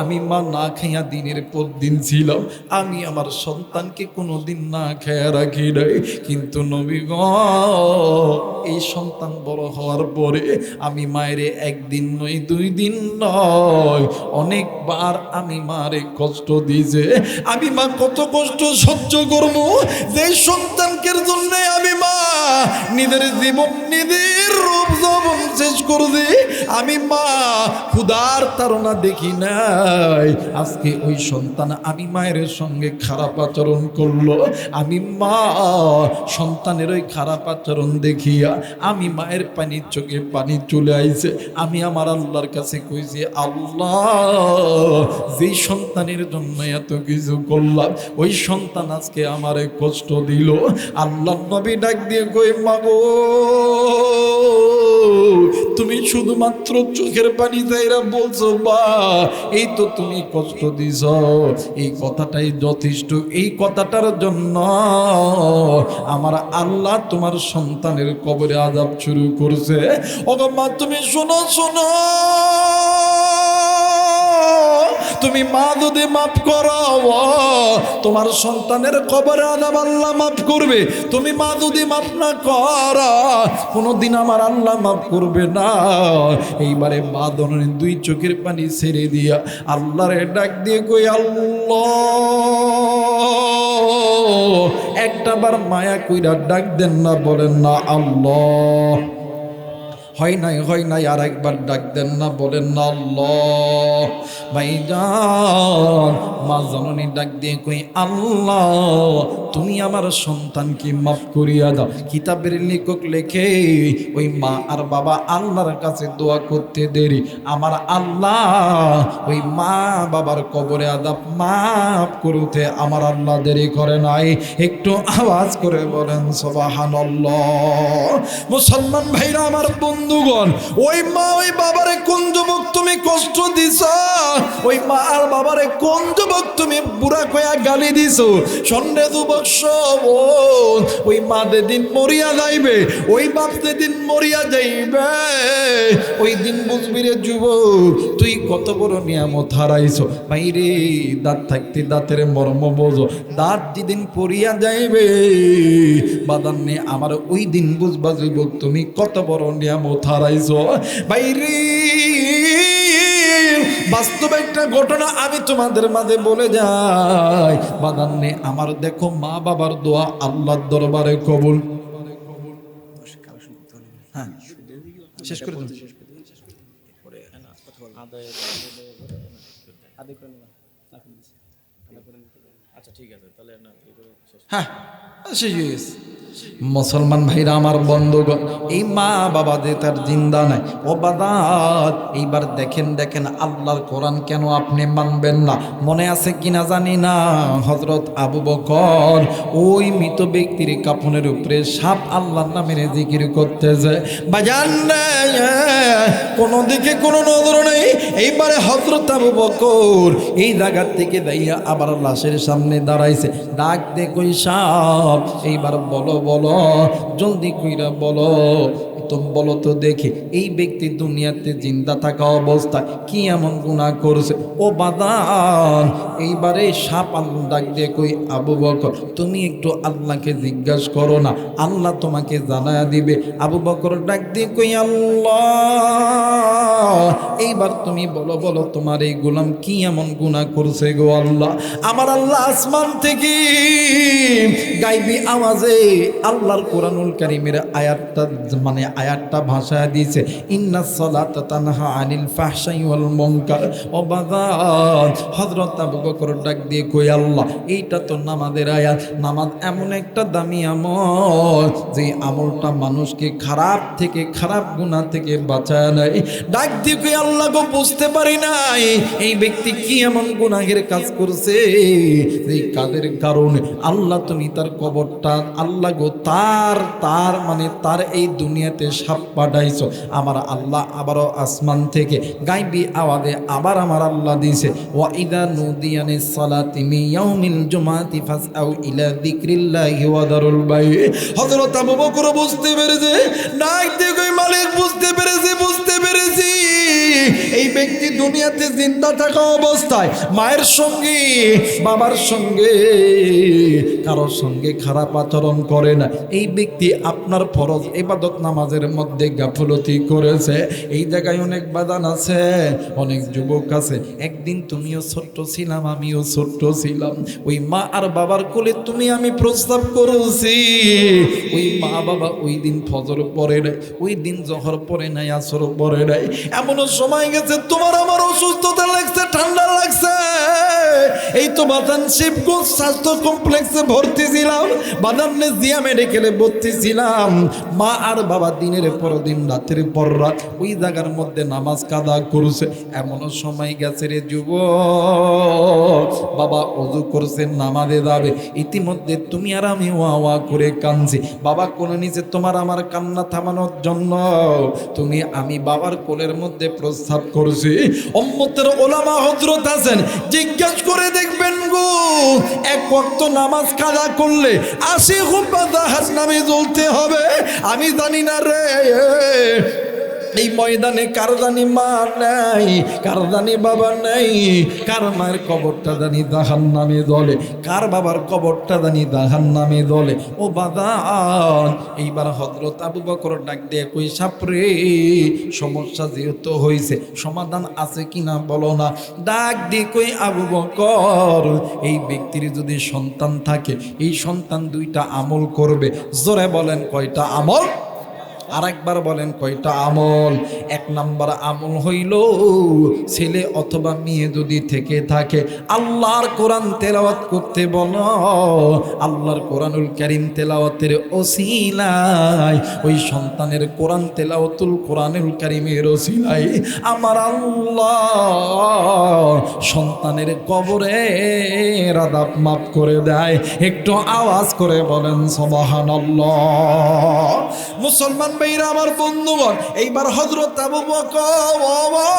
আমি মা না খাইয়া দিনের পর দিন ছিলাম, আমি আমার সন্তানকে কোনোদিন না খাইয়া রাখি নাই, কিন্তু নবী গো এই সন্তান বড় হওয়ার পরে আমি মায়ের একদিন নয় দুই দিন নয় অনেকবার আমি মারে কষ্ট দিয়েছে। আমি মা কত কষ্ট সহ্য করবো যে সন্তানকে জন্য আমি মা নিজের জীবন নিজের রূপ যৌবন শেষ করছি। আমি মা ক্ষুধার তাড়না দেখি নাই, আজকে ওই সন্তান আমি মায়ের সঙ্গে খারাপ আচরণ করলো, আমি মা সন্তানের ওই খারাপ আচরণ দেখিয়া আমি মায়ের পানির চোখে পানি চলে আইছে। আমি আমার আল্লাহর কাছে কইছি, আল্লাহ যেই সন্তানের জন্য এত কিছু করলাম ওই সন্তান আজকে আমারে কষ্ট দিল। আল্লাহ নবী ডাক দিয়ে কই মাগো, তুমি শুধুমাত্র চোখের পানি যাইরা বলছো বা এই তো তুমি কষ্ট দিছ, এই কথাটাই যথেষ্ট। এই কথাটার জন্য আমার আল্লাহ তোমার সন্তানের কবরে আযাব শুরু করছে। ওগো মা তুমি শোনো শোনো, তুমি মা যদি মাফ করো তোমার সন্তানের কবরে আযাব আল্লাহ মাফ করবে, তুমি মা যদি মাফ না করো কোনোদিন আমার আল্লাহ মাফ করবে না। এইবারে মা দনের দুই চোখের পানি ছেড়ে দিয়া আল্লাহরে ডাক দিয়ে কই আল্লাহ, একটাবার মায়া কইরা ডাক দেন না, বলেন না আল্লাহ। হয় নাই আর একবার ডাক দেন না, বলেন না আল্লাহ। ভাইজান মা জননী ডাক দিয়ে কই আল্লাহ তুমি আমার সন্তানকে মাফ করিয়া দাও। কিতাবের লেখক লেখে ওই মা আর বাবা আল্লাহর কাছে দোয়া করতে দেরি, আমার আল্লাহ ওই মা বাবার কবরে আযাব মাফ করতে আমার আল্লাহ দেরি করে নাই। একটু আওয়াজ করে বলেন সুবহানাল্লাহ। মুসলমান ভাইরা আমার বন্ধুগণ, ওই মা ওই বাবারে কোন যুবক তুমি কষ্ট দিছ, ওই মা আর বাবারে কোন যুবক তুমি বুড়া কয়া গালি দিছ। সন্ধ্যে যুবক সব ওই মা যেদিন মরিয়া যাইবে, ওই বাপ যেদিন মরিয়া যাইবে, ওই দিন বুঝবি রে যুবক তুই কত বড় নিয়ামত হারাইছ। বাইরে দাঁত থাকতে দাঁতের মর্ম বোঝো, দাঁত যেদিন পড়িয়া যাইবে বাদান নে আমার ওই দিন বুঝবা যুবক তুমি কত বড় নিয়ামত হারাইছ। বাইরে বাস্তব একটা ঘটনা আমি তোমাদের মাঝে বলে যাই, বাদান নে আমার দেখো মা বাবার দোয়া আল্লাহর দরবারে কবুল। হ্যাঁ শেষ করে দিন। হ্যাঁ শেষ হয়ে গেছে। মুসলমান ভাইরা আমার বন্ধুগণ, এই মা বাবা যে তার জিন্দা নাই ও বাদাত, এইবার দেখেন আল্লাহর কোরআন কেন আপনি মানবেন না? মনে আছে কিনা জানি না, হযরত আবু বকর ওই মৃত ব্যক্তির কাফনের উপরে সাপ আল্লাহর নামের জিকির করতেছে। বাজান কোনো দিকে কোনো নজর নেই। এইবারে হযরত আবু বকর এই জায়গা থেকে দাইয়া আবার লাশের সামনে দাঁড়াইছে। ডাক দে কই সাপ, এইবার বলো বলো, জলদি কইরা বলো, তুমি বলো তো দেখি এই ব্যক্তি দুনিয়াতে জিন্দা থাকা অবস্থায় কি এমন গুনাহ করছে? ও বাদান, এইবারে সাপ আল্লাহ ডাক দিয়ে কই আবু বকর তুমি একটু আল্লাহকে জিজ্ঞাসা করো না, আল্লাহ তোমাকে জানায়া দিবে। আবু বকর ডাক দিয়ে কই আল্লাহ, এইবার তুমি বলো বলো তোমার এই গোলাম কি এমন গুনাহ করছে গো আল্লাহ? আমার আল্লাহ আসমান থেকে গাইবি আওয়াজে আল্লাহর কোরআনুল কারীমের আয়াতটা ভাষায় দিয়েছে, ইন্নাস সালাতা তানহা আনিল ফাহশাই ওয়াল মুনকার। ও বাজার, হযরত আবু বকর ডাক দিয়ে কই আল্লাহ, এইটা তো নামাজের আয়াত। নামাজ এমন একটা দামি আমল যে আমলটা মানুষকে খারাপ থেকে, খারাপ গুনাহ থেকে বাঁচায় নেয়। ডাক দিয়ে কই আল্লাহ গো, বুঝতে পারি নাই এই ব্যক্তি কি এমন গুনাহের কাজ করছে যে কাজের কারণে আল্লাহ তুমি তার কবরটা আল্লাহ গো তার এই দুনিয়াতে সাপ পাঠাইছো। আমার আল্লাহ আবারও আসমান থেকে গাইবি আওয়াজে আবার আমার আল্লাহ দিয়েছে, ওয়া ইদা নুদিয়ানিস সালাতি মিন ইয়াউমিল জুমআতি ফাসআউ ইলা যিকরিল্লাহি ওয়া দারুল বাই। হযরত আবু বকর বুঝতে পেরেছে, ডাক দিয়ে কই মালিক বুঝতে পেরেছি এই ব্যক্তি দুনিয়াতে জিন্দা থাকা অবস্থায় মায়ের সঙ্গে বাবার সঙ্গে কারোর সঙ্গে খারাপ আচরণ করে না। এই ব্যক্তি আপনার ফরজ ইবাদত নামাজের মধ্যে গাফলতি করেছে। এই জায়গায় অনেক বাদান আছে, অনেক যুবক আছে। একদিন তুমিও ছোট্ট ছিলাম, আমিও ছোট্ট ছিলাম। ওই মা আর বাবার কোলে তুমি আমি প্রস্তাব করেছি। ওই মা বাবা ওই দিন ফজর পড়ে নাই, ওই দিন জহর পড়ে নাই, আসর পড়ে নাই। এমনও সময় গেছে তোমার আমার অসুস্থতা লাগছে, ঠান্ডা লাগছে। এই তো বাদান শিবগঞ্জ স্বাস্থ্য কমপ্লেক্সে ভর্তি ছিলাম, বাদান্নে জিয়া মেডিকেলে ভর্তি ছিলাম। মা আর বাবা দিনের পর দিন, রাতের পর রাত ওই জায়গার মধ্যে নামাজ কাদা করছে। এমনও সময় গেছে রে যুবক, বাবা ওযু করছে নামাজে যাবে, ইতিমধ্যে তুমি আর আমি ওয়া করে কাঁদছি। বাবা কোলে নিচে তোমার আমার কান্না থামানোর জন্য তুমি আমি বাবার কোলের মধ্যে প্রস্তাব করছি। উম্মতের ওলামা হযরত আছেন, জিজ্ঞাসা করে দেখবেন গো, এক ওয়াক্ত নামাজ কাজা করলে 80 হুব্বা জাহান্নামে জ্বলতে হবে। আমি জানি না রে এই ময়দানে কার জানি মা নাই, কার জানি বাবা নাই, কার মায়ের কবরটা জানি জাহান্নামে জ্বলে, কার বাবার কবরটা জানি জাহান্নামে জ্বলে। ও বাদান, এইবার হযরত আবু বকর ডাক দিয়ে কই সাপরে, সমস্যা যেহেতু হয়েছে সমাধান আছে কিনা বলো না। ডাক দিয়ে কই আবু বকর, এই ব্যক্তির যদি সন্তান থাকে, এই সন্তান দুইটা আমল করবে। জোরে বলেন কয়টা আমল? আরেকবার বলেন কয়টা আমল? এক নাম্বার আমল হইল, ছেলে অথবা মেয়ে যদি থেকে থাকে আল্লাহর কোরআন তেলাওয়াত করতে বলো। আল্লাহর কোরআনুল কারীম তেলাওয়াতের ওসিলায়, ওই সন্তানের কোরআন তেলাওয়াতুল কোরআনুল কারীমের ওসিলায় আমার আল্লাহ সন্তানের কবরের আযাব মাফ করে দেয়। একটু আওয়াজ করে বলেন সুবহানাল্লাহ। মুসলমান ভাইরা আমার বন্ধুগণ, এইবার হযরত আবু বকর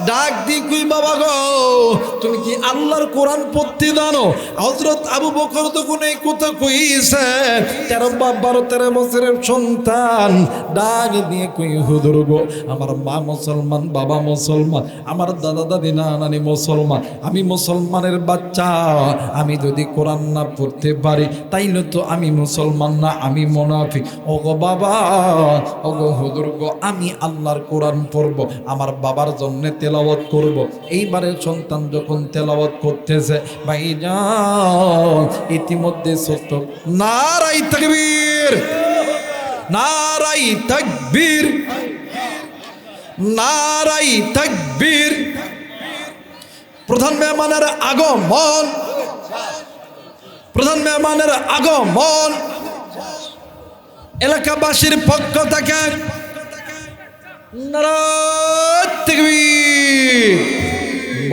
ডাক দি কই বাবা গো, তুমি কি আল্লাহর কোরআন পড়তে জানো? হযরত আবু বকর তখন এই কথা কইছে, 13 বছরের সন্তান ডাক দিয়ে কই হুজুর গো, আমার মা মুসলমান, বাবা মুসলমান, আমার দাদা দাদি নানি মুসলমান, আমি মুসলমানের বাচ্চা, আমি যদি কোরআন না পড়তে পারি তাইলে তো আমি মুসলমান না, আমি মুনাফিক। ওগো বাবা, ওগো হুজুর গো, আমি আল্লাহর কোরআন পড়ব, আমার বাবার জন্য তেলাওয়াত করব। এইবারে সন্তান যখন তেলাওয়াত করতেছে, ভাইজান ইতিমধ্যে ছোট্ট নারাই তাকবীর, নারাই তাকবীর, নারাই তাকবীর। প্রধান মেহমানের আগমন, প্রধান মেহমানের আগমন। এলাকাবাসীর পক্ষ থেকে নারায়ে তাকবীর।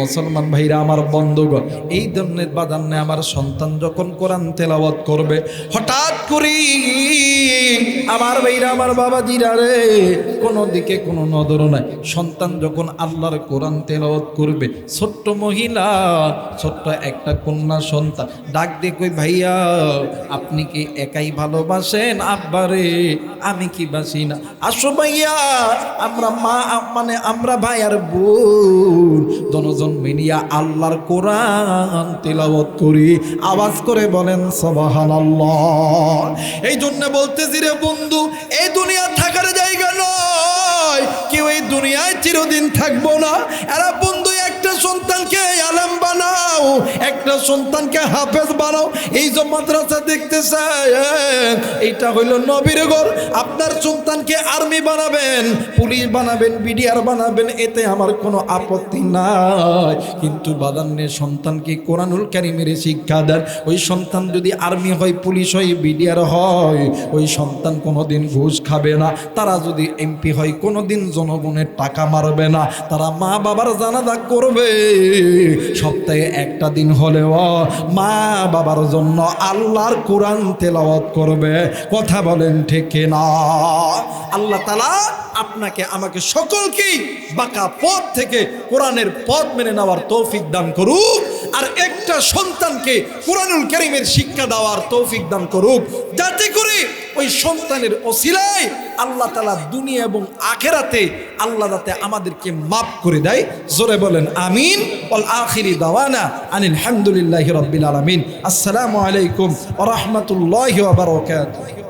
মুসলমান ভাইরা আমার বন্ধুগণ, এই ধরনের বাদান্নে আমার সন্তান যখন কোরআন তেলাওয়াত করবে, হঠাৎ করে আমার ভাইরা আমার বাবাজিরা রে, কোনো দিকে কোনো নজর নাই। সন্তান যখন আল্লাহর কোরআন তেলাওয়াত করবে, ছোট্ট মহিলা, ছোট্ট একটা কন্যা সন্তান ডাক দিয়ে কই, ভাইয়া আপনি কি একাই ভালোবাসেন আব্বারে? আমি কি বাসি না? আসো ভাইয়া, আমরা মা মানে আমরা ভাই আর বোন দনজন মিলিয়া আল্লাহর কোরআন তেলাওয়াত করি। আওয়াজ করে বলেন সুবহানাল্লাহ। এই জন্য বলতেছি রে বন্ধু, এই দুনিয়া থাকার জায়গা নয়, কেউ এই দুনিয়ায় চিরদিন থাকবো না। এরা বন্ধু একটা সন্তানকে আলেম বানাও, একটা সন্তানকে হাফেজ বানাও। এই যে মাদ্রাসা দেখতেছেন, এইটা হইল নবীর ঘর। আপনার সন্তানকে আর্মি বানাবেন, পুলিশ বানাবেন, বিডিআর বানাবেন, এতে আমার কোনো আপত্তি নাই। কিন্তু বাদান্নের সন্তানকে কোরআনুল কারীমের শিক্ষা দেন। ওই সন্তান যদি আর্মি হয়, পুলিশ হয়, বিডিআর হয়, ওই সন্তান কোনোদিন ঘুষ খাবে না। তারা যদি এমপি হয়, কোনোদিন জনগণের টাকা মারবে না। তারা মা বাবার জানাজা করবে, সপ্তাহে একটা দিন হলেও মা বাবার জন্য আল্লাহর কোরআন তেলাওয়াত করবে। কথা বলেন ঠিক না? আল্লাহ তাআলা আপনাকে আমাকে সকলকেই বাঁকা পথ থেকে কোরআনের পথ মেনে নেওয়ার তৌফিক দান করুক, আর একটা সন্তানকে কোরআনুল কারীমের শিক্ষা দেওয়ার তৌফিক দান করুক, যাতে করে ওই সন্তানের ওসিলায় আল্লাহ তাআলা দুনিয়া এবং আখিরাতে আল্লাহ যাতে আমাদেরকে মাফ করে দেয়। জোরে বলেন আমিন। ওয়াল আখিরি দাওয়ানা আনিল হামদুলিল্লাহি রাব্বিল আলামিন। আসসালামু আলাইকুম ওয়া রাহমাতুল্লাহি ওয়া বারাকাতুহু।